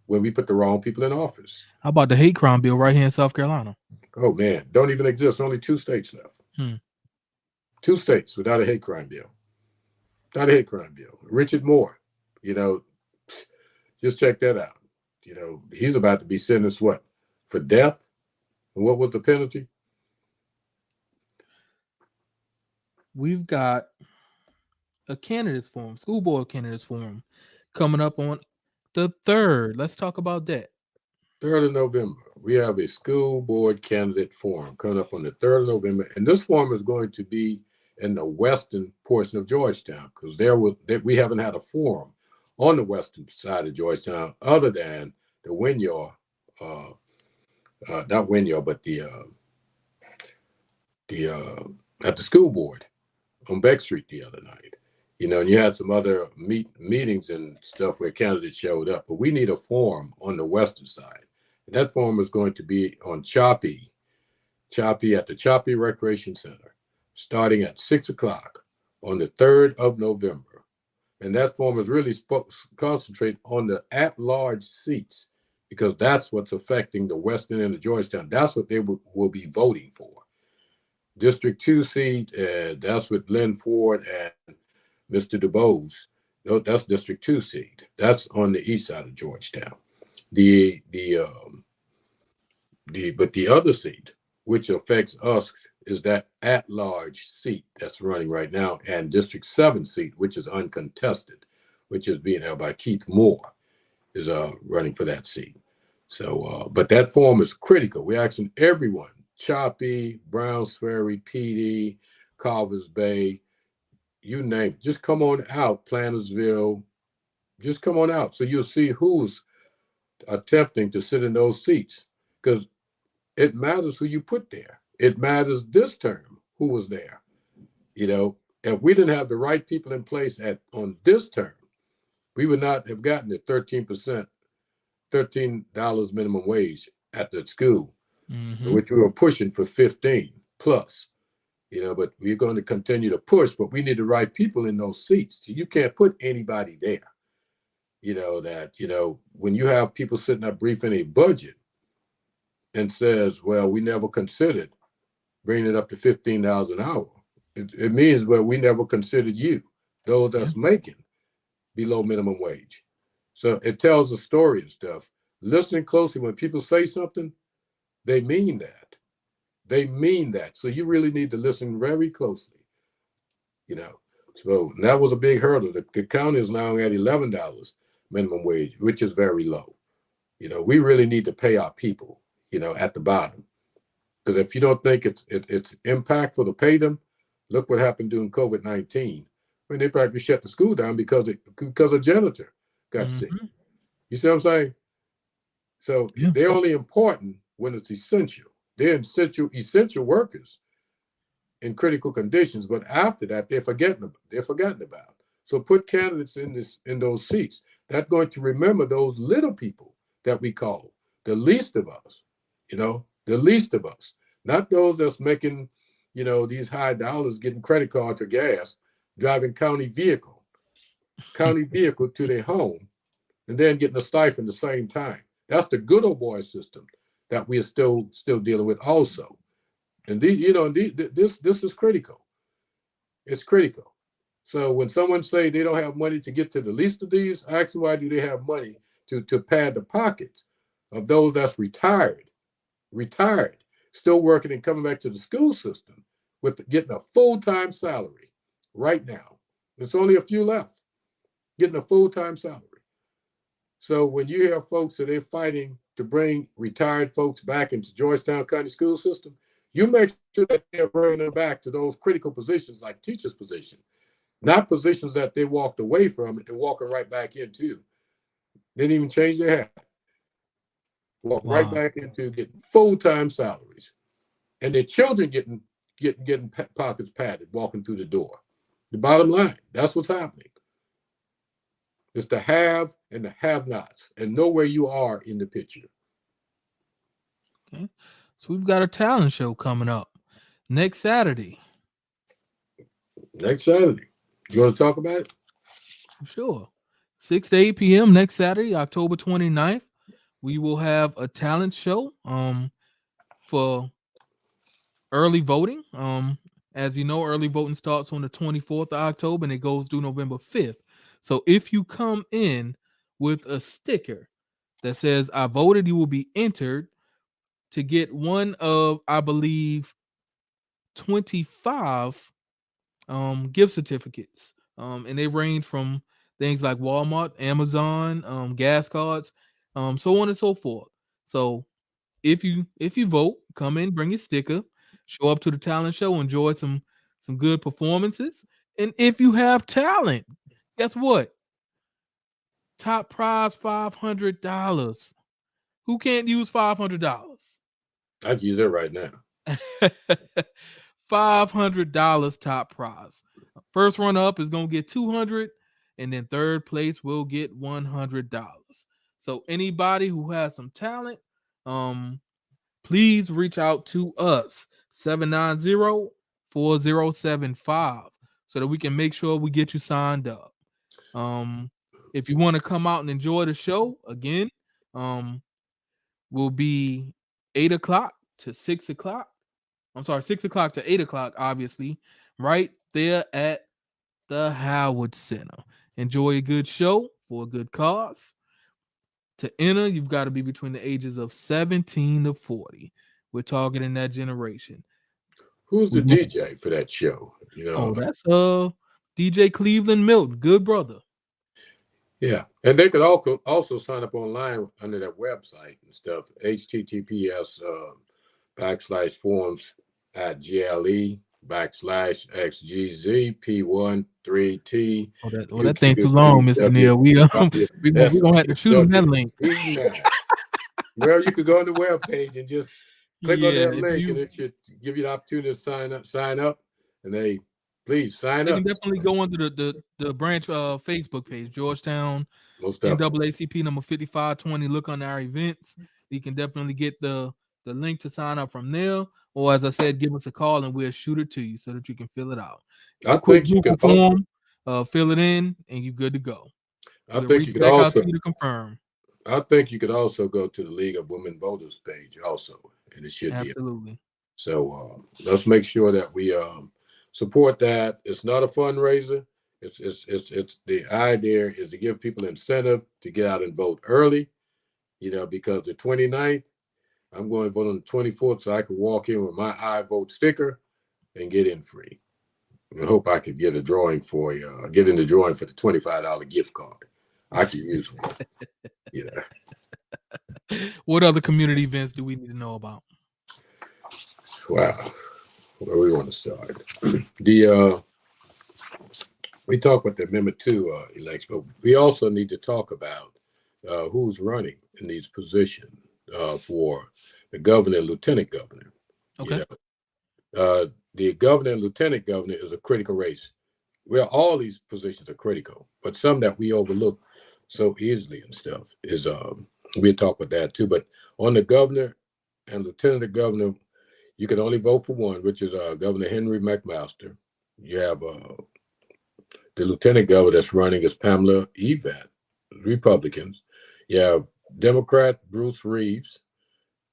C: when we put the wrong people in office.
D: How about the hate crime bill right here in South Carolina?
C: Oh man, don't even exist. Only 2 states left. 2 states without a hate crime bill. Not a hate crime bill. Richard Moore, you know, just check that out. You know, he's about to be sentenced what? For death? And what was the penalty?
D: We've got a candidates forum, school board candidates forum, coming up on the 3rd. Let's talk about that.
C: 3rd of November. We have a school board candidate forum coming up on the 3rd of November. And this forum is going to be in the western portion of Georgetown because we haven't had a forum on the western side of Georgetown other than the Wynyard, not Wynyard, but the at the school board on Beck Street the other night. You know, and you had some other meetings and stuff where candidates showed up, but we need a forum on the western side. And that forum is going to be on Choppy at the Choppy Recreation Center, starting at 6 o'clock on the 3rd of November. And that forum is really concentrate on the at-large seats because that's what's affecting the western end of Georgetown. That's what they will be voting for. District 2 seat, that's with Lynn Ford and Mr. DuBose. That's District 2 seat. That's on the east side of Georgetown. But the other seat, which affects us, is that at-large seat that's running right now, and District 7 seat, which is uncontested, which is being held by Keith Moore, is running for that seat. So, but that forum is critical. We're asking everyone, Choppy, Browns Ferry, PD, Carvers Bay, you name it, just come on out, Plantersville, just come on out so you'll see who's attempting to sit in those seats because it matters who you put there. It matters this term who was there. You know, if we didn't have the right people in place on this term, we would not have gotten the 13%, $13 minimum wage at the school, which we were pushing for 15 plus. You know, but we're going to continue to push, but we need the right people in those seats. So you can't put anybody there. You know, that, you know, when you have people sitting up briefing a budget and says, well, we never considered bringing it up to $15 an hour. It means, well, we never considered you, those that's making below minimum wage. So it tells a story and stuff. Listening closely when people say something, they mean that. They mean that. So you really need to listen very closely. You know. So that was a big hurdle. The county is now at $11 minimum wage, which is very low. You know, we really need to pay our people, you know, at the bottom. Because if you don't think it's impactful to pay them, look what happened during COVID-19 when they practically shut the school down because a janitor got sick. You see what I'm saying? So they're only important when it's essential. They're essential workers in critical conditions, but after that they're forgotten about. So put candidates in those seats. That's going to remember those little people that we call the least of us, you know, the least of us, not those that's making, you know, these high dollars, getting credit cards for gas, driving county vehicle to their home, and then getting a stipend at the same time. That's the good old boy system that we are still dealing with also. And this is critical. It's critical. So when someone say they don't have money to get to the least of these, ask them why do they have money to pad the pockets of those that's retired, still working and coming back to the school system with getting a full-time salary right now. There's only a few left getting a full-time salary. So when you hear folks that they're fighting to bring retired folks back into Georgetown County school system, you make sure that they're bringing them back to those critical positions like teacher's position, not positions that they walked away from and walking right back into. They didn't even change their hat. Walk right back into getting full-time salaries, and their children getting pockets padded walking through the door. The bottom line, that's what's happening. It's the have and the have-nots, and know where you are in the picture.
D: Okay, so we've got a talent show coming up next Saturday.
C: You want to talk about it?
D: Sure. 6 to 8 p.m. next Saturday, October 29th. We will have a talent show for early voting. As you know, early voting starts on the 24th of October and it goes through November 5th. So if you come in with a sticker that says I voted, you will be entered to get one of, I believe, 25 gift certificates. And they range from things like Walmart, Amazon, gas cards, so on and so forth. So if you vote, come in, bring your sticker, show up to the talent show, enjoy some good performances. And if you have talent, guess what? Top prize $500. Who can't use $500?
C: I can use it right now.
D: $500 top prize. First runner up is gonna get $200, and then third place will get $100. So anybody who has some talent, please reach out to us 790-4075 so that we can make sure we get you signed up. If you want to come out and enjoy the show again, will be 8 o'clock to 6 o'clock. I'm sorry, 6 o'clock to 8 o'clock, obviously, right there at the Howard Center. Enjoy a good show for a good cause. To enter, you've got to be between the ages of 17 to 40. We're targeting that generation.
C: Who's the DJ for that show? You know,
D: oh, that's DJ Cleveland Milton, good brother.
C: Yeah, and they could also sign up online under that website and stuff. https://GLE/XGZP13T.
D: That thing too long, Mr. Neal. We gonna have to shoot him that link.
C: Well, you could go on the webpage and just click on that link, and it should give you the opportunity to sign up, and please sign up.
D: You can definitely go onto the branch Facebook page, Georgetown NAACP number 5520. Look on our events. You can definitely get the link to sign up from there. Or as I said, give us a call and we'll shoot it to you so that you can fill it out.
C: I think you can
D: form, fill it in, and you're good to go.
C: I think you could also
D: to confirm.
C: I think you could also go to the League of Women Voters page also, and it should
D: absolutely.
C: So let's make sure that we support that. It's not a fundraiser. It's the idea is to give people incentive to get out and vote early, because the 29th, I'm going to vote on the 24th so I can walk in with my I vote sticker and get in free. I hope I could get a drawing for you, get in the drawing for the $25 gift card. I could use one.
D: What other community events do we need to know about?
C: Wow. Where we want to start? We talk about the Amendment 2 election, but we also need to talk about who's running in these positions for the governor and lieutenant governor.
D: Okay.
C: The governor and lieutenant governor is a critical race. Well, all these positions are critical, but some that we overlook so easily and stuff is we'll talk about that too. But on the governor and lieutenant governor, you can only vote for one, which is Governor Henry McMaster. You have the lieutenant governor that's running is Pamela Yvette, Republicans. You have Democrat Bruce Reeves,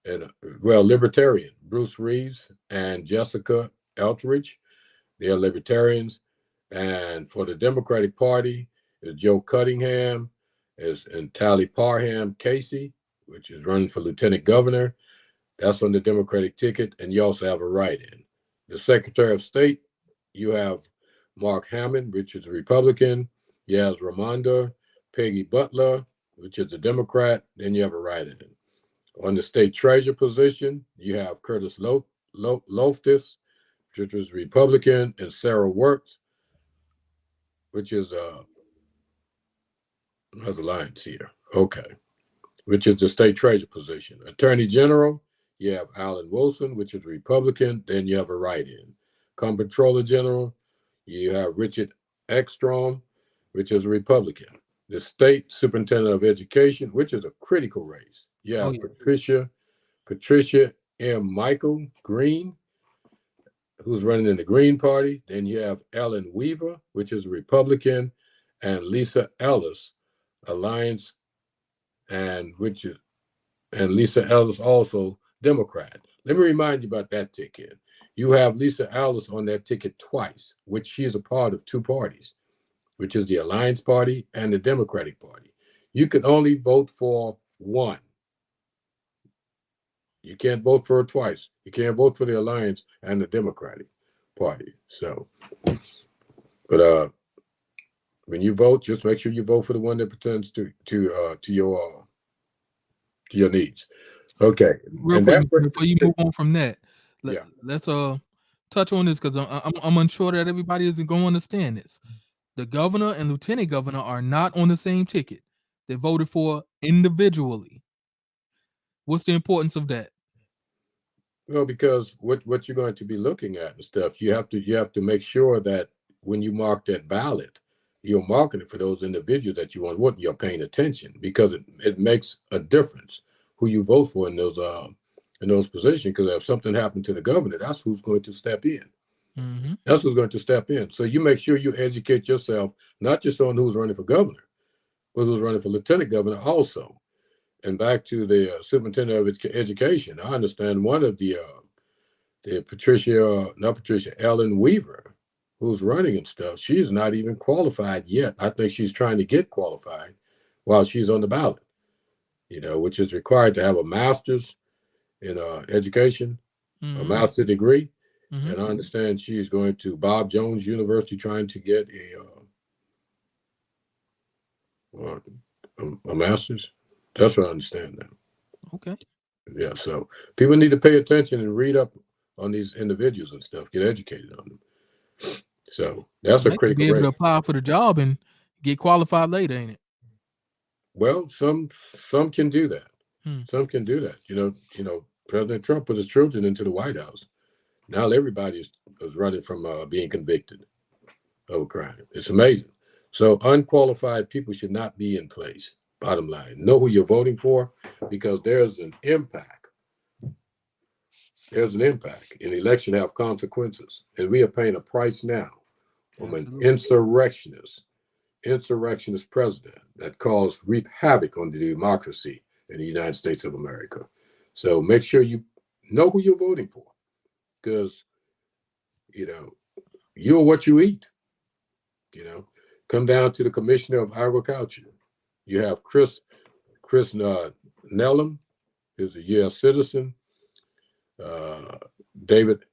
C: and Libertarian Bruce Reeves and Jessica Eldridge. They are Libertarians. And for the Democratic Party is Joe Cunningham, and Tally Parham Casey, which is running for lieutenant governor. That's on the Democratic ticket. And you also have a write-in. The Secretary of State, you have Mark Hammond, which is a Republican. You have Ramonda Peggy Butler, which is a Democrat. Then you have a write-in. On the state treasurer position, you have Curtis Loftus, which is Republican, and Sarah Works, which is has alliance here. Okay. Which is the state treasurer position. Attorney General, you have Alan Wilson, which is Republican. Then you have a write-in. Comptroller General, you have Richard Ekstrom, which is a Republican. The state superintendent of education, which is a critical race. You have Patricia M. Michael Green, who's running in the Green Party. Then you have Ellen Weaver, which is a Republican, and Lisa Ellis, Alliance, and Lisa Ellis also Democrat. Let me remind you about that ticket. You have Lisa Ellis on that ticket twice, which she is a part of two parties, which is the Alliance Party and the Democratic Party. You can only vote for one. You can't vote for her twice. You can't vote for the Alliance and the Democratic Party. So, but when you vote, just make sure you vote for the one that pertains to your needs. Okay.
D: Real quick, before you move on from that, let's touch on this because I'm unsure that everybody isn't going to understand this. The governor and lieutenant governor are not on the same ticket. They voted for individually. What's the importance of that?
C: Well, because what you're going to be looking at and stuff, you have to make sure that when you mark that ballot, you're marking it for those individuals that you want. You're paying attention because it makes a difference who you vote for in those positions. Because if something happened to the governor, that's who's going to step in. Mm-hmm. That's who's going to step in. So you make sure you educate yourself, not just on who's running for governor, but who's running for lieutenant governor also. And back to the superintendent of education, I understand one of the Ellen Weaver, who's running and stuff, she is not even qualified yet. I think she's trying to get qualified while she's on the ballot, which is required to have a master's in education, a master's degree. Mm-hmm. And I understand she's going to Bob Jones University trying to get a master's. That's what I understand now.
D: Okay.
C: Yeah, so people need to pay attention and read up on these individuals and stuff, get educated on them. So that's a critical
D: be able
C: race.
D: to apply for the job and get qualified later, ain't it?
C: Well, some can do that. Some can do that. President Trump put his children into the White House. Now everybody is running from being convicted of a crime. It's amazing. So unqualified people should not be in place. Bottom line, know who you're voting for because there's an impact. There's an impact. An election have consequences, and we are paying a price now from an insurrectionist president that caused reap havoc on the democracy in the United States of America. So make sure you know who you're voting for, because you're what you eat. You know, come down to the Commissioner of Agriculture. You have Chris Nellum, who's a U.S. citizen. David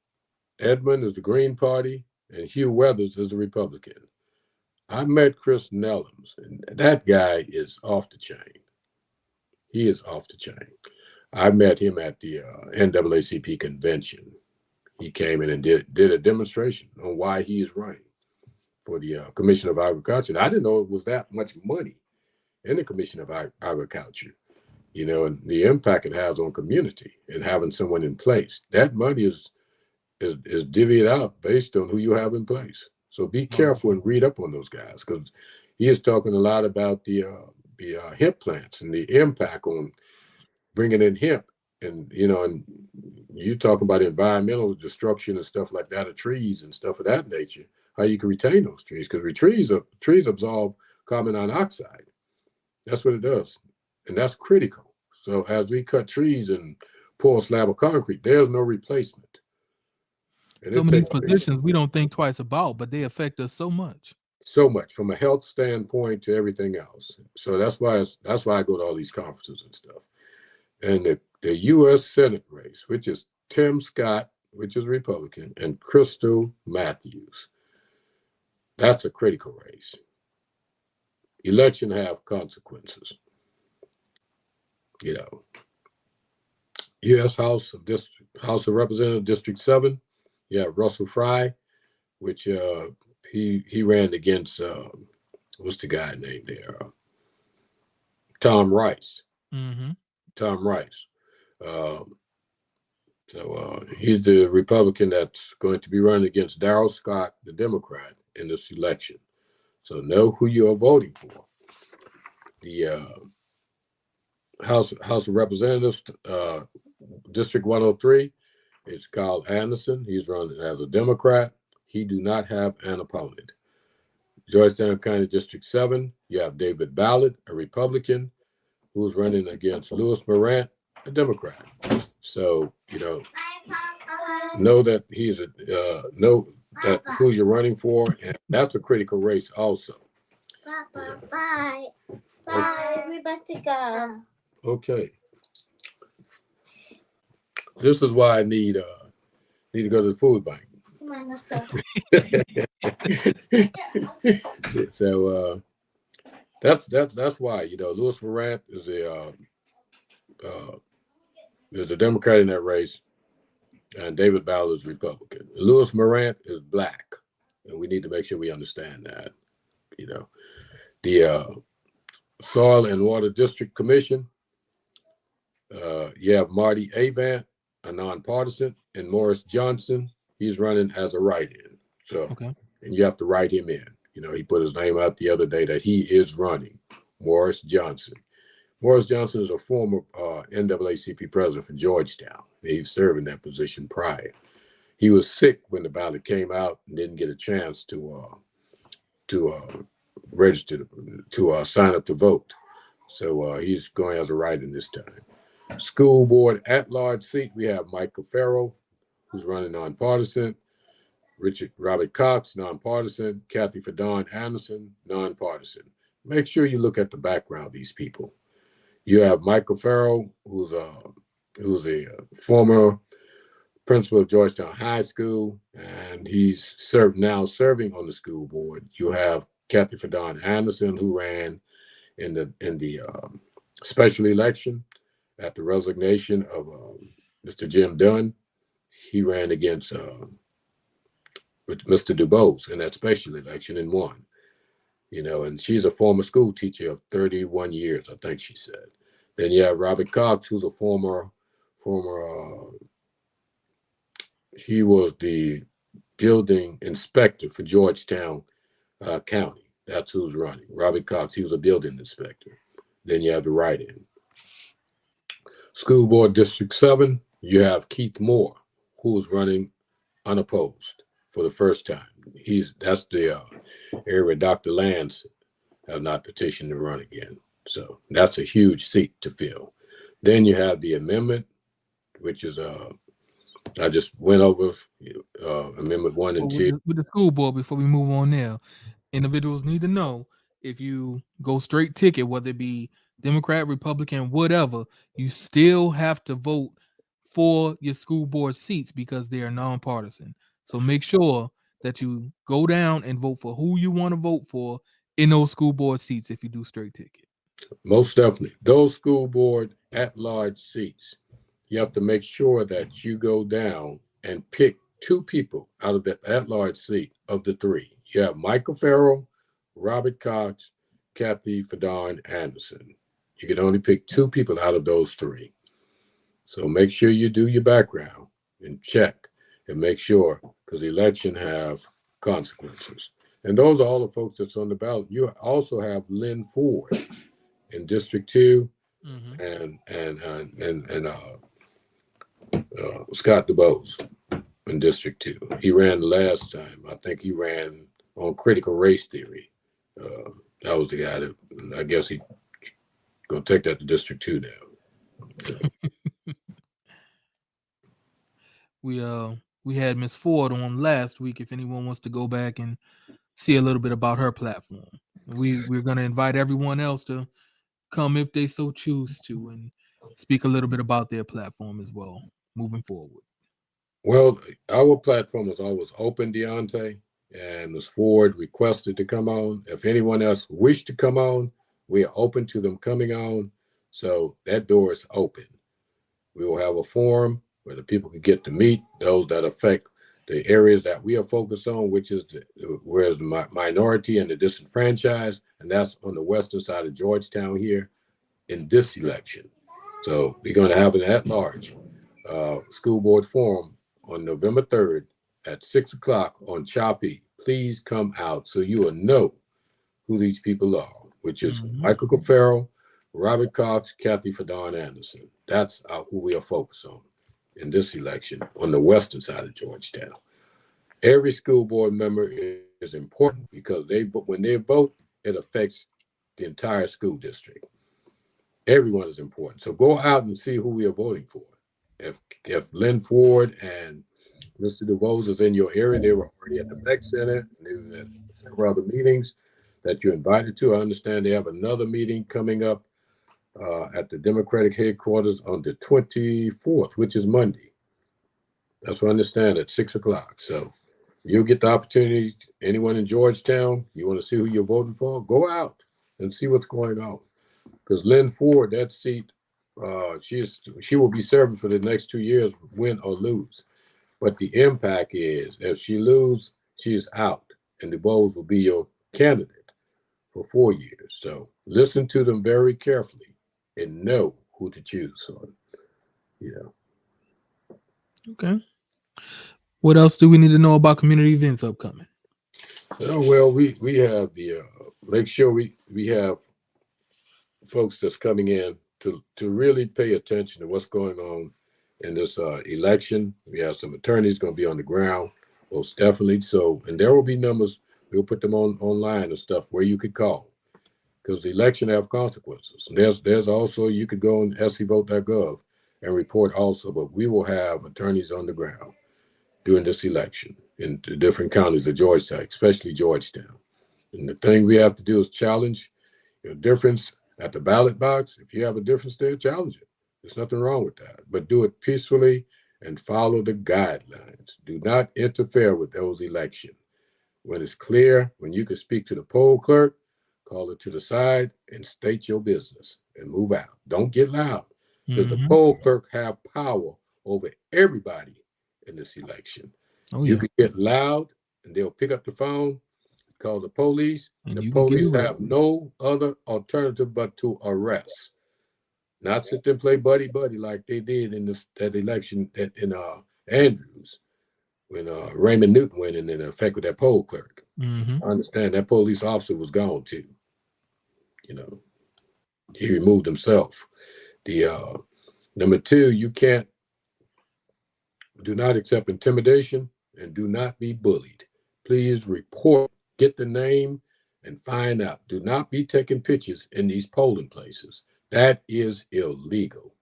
C: Edmund is the Green Party, and Hugh Weathers is the Republican. I met Chris Nellums, and that guy is off the chain. He is off the chain. I met him at the NAACP convention. He came in and did a demonstration on why he is running for the Commission of Agriculture. And I didn't know it was that much money in the Commission of Agriculture, you know, and the impact it has on community and having someone in place. That money is divvied out based on who you have in place. So be careful and read up on those guys, because he is talking a lot about the hemp plants and the impact on bringing in hemp. And, you know, and you talk about environmental destruction and stuff like that of trees and stuff of that nature, how you can retain those trees, because trees absorb carbon dioxide. That's what it does. And that's critical. So as we cut trees and pour a slab of concrete, there's no replacement. And
D: some of these positions we don't think twice about, but they affect us so much.
C: So much from a health standpoint to everything else. So that's why I go to all these conferences and stuff. And the U.S. Senate race, which is Tim Scott, which is Republican, and Crystal Matthews. That's a critical race. Election have consequences. You know, U.S. House of Representatives, District 7. You have Russell Fry, which he ran against what's the guy named there? Tom Rice.
D: Mm-hmm.
C: Tom Rice. He's the Republican that's going to be running against Darrell Scott, the Democrat, in this election. So know who you are voting for. The House of Representatives, District 103, is Kyle Anderson. He's running as a Democrat. He do not have an opponent. Georgetown County District 7, you have David Ballard, a Republican, who's running against Louis Morant, a Democrat. So, you know that he's know that who you're running for, and that's a critical race also.
E: Papa, bye. Bye. We about to go.
C: Okay. This is why I need to go to the food bank.
E: Come on, let's go.
C: So that's why, you know, Louis Morant is a Democrat in that race, and David Ballard is Republican. Louis Morant is black, and we need to make sure we understand that. You know, the Soil and Water District Commission. You have Marty Avant, a nonpartisan, and Morris Johnson. He's running as a write-in. So,
D: okay.
C: And you have to write him in. You know, he put his name out the other day that he is running. Morris Johnson. Morris Johnson is a former NAACP president for Georgetown. He served in that position prior. He was sick when the ballot came out and didn't get a chance to register to sign up to vote. So he's going as a write-in this time. School board at-large seat, we have Michael Farrell, who's running nonpartisan. Robert Cox, nonpartisan. Kathy Fadon Anderson, nonpartisan. Make sure you look at the background of these people. You have Michael Farrell, who's a former principal of Georgetown High School, and he's now serving on the school board. You have Kathy Fadon Anderson, who ran in the special election at the resignation of Mr. Jim Dunn. He ran against with Mr. DuBose in that special election and won. You know, and she's a former school teacher of 31 years, I think she said. Then you have Robert Cox, who's a former he was the building inspector for Georgetown County. That's who's running. Robert Cox, he was a building inspector. Then you have the write-in. School Board District 7, you have Keith Moore, who's running unopposed for the first time. That's the area Dr. Lance have not petitioned to run again. So that's a huge seat to fill. Then you have the amendment, which is I just went over Amendment 1 and
D: Well,
C: 2.
D: with the school board, before we move on there, individuals need to know if you go straight ticket, whether it be Democrat, Republican, whatever, you still have to vote for your school board seats because they are nonpartisan. So make sure that you go down and vote for who you want to vote for in those school board seats if you do straight ticket.
C: Most definitely. Those school board at-large seats, you have to make sure that you go down and pick 2 people out of that at-large seat of the 3. You have Michael Farrell, Robert Cox, Kathy Fadon Anderson. You can only pick 2 people out of those 3. So make sure you do your background and check and make sure, because election have consequences. And those are all the folks that's on the ballot. You also have Lynn Ford in District 2 and Scott DuBose in District 2. He ran the last time. I think he ran on critical race theory. That was the guy that, I guess he gonna take that to District 2 now. So.
D: We had Miss Ford on last week. If anyone wants to go back and see a little bit about her platform, we're going to invite everyone else to come if they so choose to and speak a little bit about their platform as well moving forward.
C: Well, our platform was always open, Deontay, and Ms. Ford requested to come on. If anyone else wished to come on, we are open to them coming on. So that door is open. We will have a forum where the people can get to meet those that affect the areas that we are focused on, which is where's the minority and the disenfranchised, and that's on the western side of Georgetown here in this election. So we're going to have an at-large school board forum on November 3rd at 6 o'clock on Choppy. Please come out so you will know who these people are, which is Michael Farrell, Robert Cox, Kathy Fadon Anderson. That's who we are focused on in this election on the western side of Georgetown. Every school board member is important because when they vote, it affects the entire school district. Everyone is important. So go out and see who we are voting for. If Lynn Ford and Mr. DeVos is in your area, they were already at the Beck Center, and they were at several other meetings that you're invited to. I understand they have another meeting coming up at the Democratic headquarters on the 24th, which is Monday. That's what I understand, at 6 o'clock. So you'll get the opportunity. Anyone in Georgetown, you want to see who you're voting for, go out and see what's going on. Because Lynn Ford, that seat, she will be serving for the next 2 years, win or lose. But the impact is, if she loses, she is out, and DuBose will be your candidate for 4 years. So listen to them very carefully and know who to choose on.
D: Okay. What else do we need to know about community events upcoming?
C: Well, we have the make sure we have folks that's coming in to really pay attention to what's going on in this election. We have some attorneys going to be on the ground, most definitely. So, and there will be numbers. We'll put them online and stuff where you could call, because the election have consequences. And there's also, you could go on scvote.gov and report also, but we will have attorneys on the ground during this election in the different counties of Georgetown, especially Georgetown. And the thing we have to do is challenge your difference at the ballot box. If you have a difference there, challenge it. There's nothing wrong with that, but do it peacefully and follow the guidelines. Do not interfere with those elections. When it's clear, when you can speak to the poll clerk, call it to the side and state your business and move out. Don't get loud, because the poll clerk have power over everybody in this election. You can get loud and they'll pick up the phone, call the police, and the police have no other alternative but to arrest. Not sit there and play buddy like they did in that election in Andrews when Raymond Newton went in and affected that poll clerk. I understand that police officer was gone too. He removed himself. The number 2, you do not accept intimidation and do not be bullied. Please report, get the name, and find out. Do not be taking pictures in these polling places. That is illegal.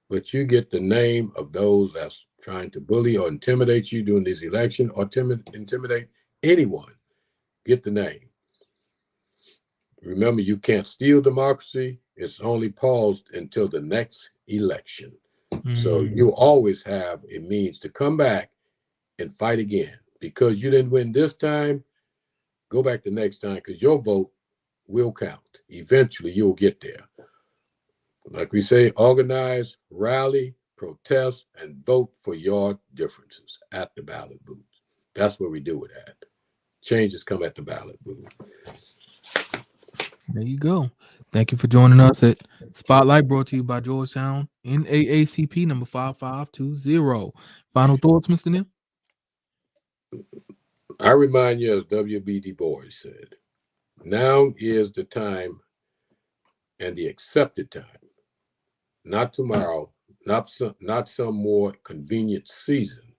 C: But you get the name of those that's trying to bully or intimidate you during this election or intimidate anyone, get the name. Remember, you can't steal democracy. It's only paused until the next election. So you always have a means to come back and fight again. Because you didn't win this time, go back the next time, because your vote will count. Eventually, you'll get there. Like we say, organize, rally, protest, and vote for your differences at the ballot booth. That's where we do it at. Changes come at the ballot booth.
D: There you go. Thank you for joining us at Spotlight, brought to you by Georgetown NAACP number 5520. Final thoughts, Mr. Neal?
C: I remind you, as W.B. Du Bois said, now is the time and the accepted time, not tomorrow, not some more convenient season.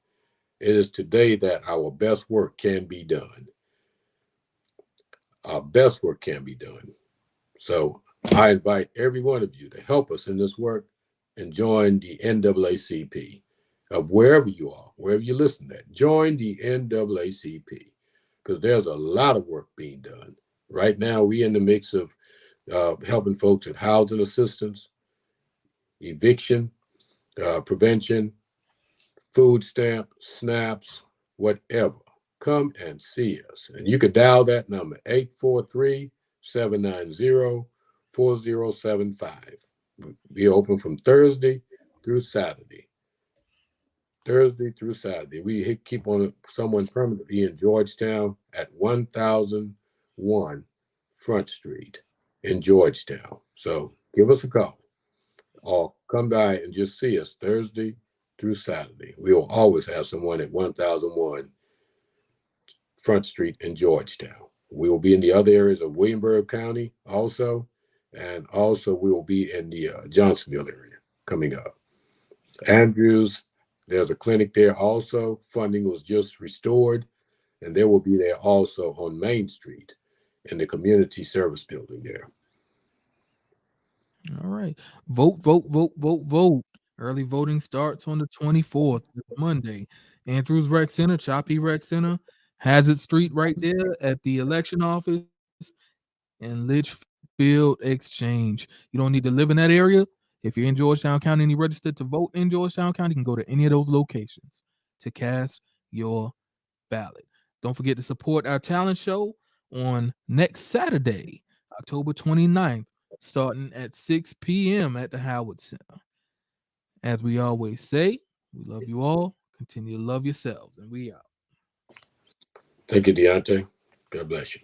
C: It is today that our best work can be done. Our best work can be done. So I invite every one of you to help us in this work and join the NAACP of wherever you are, wherever you listen at. Join the NAACP because there's a lot of work being done. Right now, we're in the mix of helping folks with housing assistance, eviction, prevention, food stamp, SNAPs, whatever. Come and see us. And you can dial that number, 843-790-4075. We open from Thursday through Saturday. We keep on someone permanently in Georgetown at 1001 Front Street in Georgetown. So give us a call or come by and just see us Thursday through Saturday. We will always have someone at 1001 Front Street in Georgetown. We will be in the other areas of Williamsburg County also, and also we will be in the Johnsonville area coming up. Andrews, there's a clinic there also. Funding was just restored, and they will be there also on Main Street in the community service building there.
D: All right. Vote, vote, vote, vote, vote. Early voting starts on the 24th, Monday. Andrews Rec Center, Choppy Rec Center, Hazard Street right there at the election office, and Litchfield Exchange. You don't need to live in that area. If you're in Georgetown County and you're registered to vote in Georgetown County, you can go to any of those locations to cast your ballot. Don't forget to support our talent show on next Saturday, October 29th, starting at 6 p.m. at the Howard Center. As we always say, we love you all. Continue to love yourselves, and we out.
C: Thank you, Deontay. God bless you.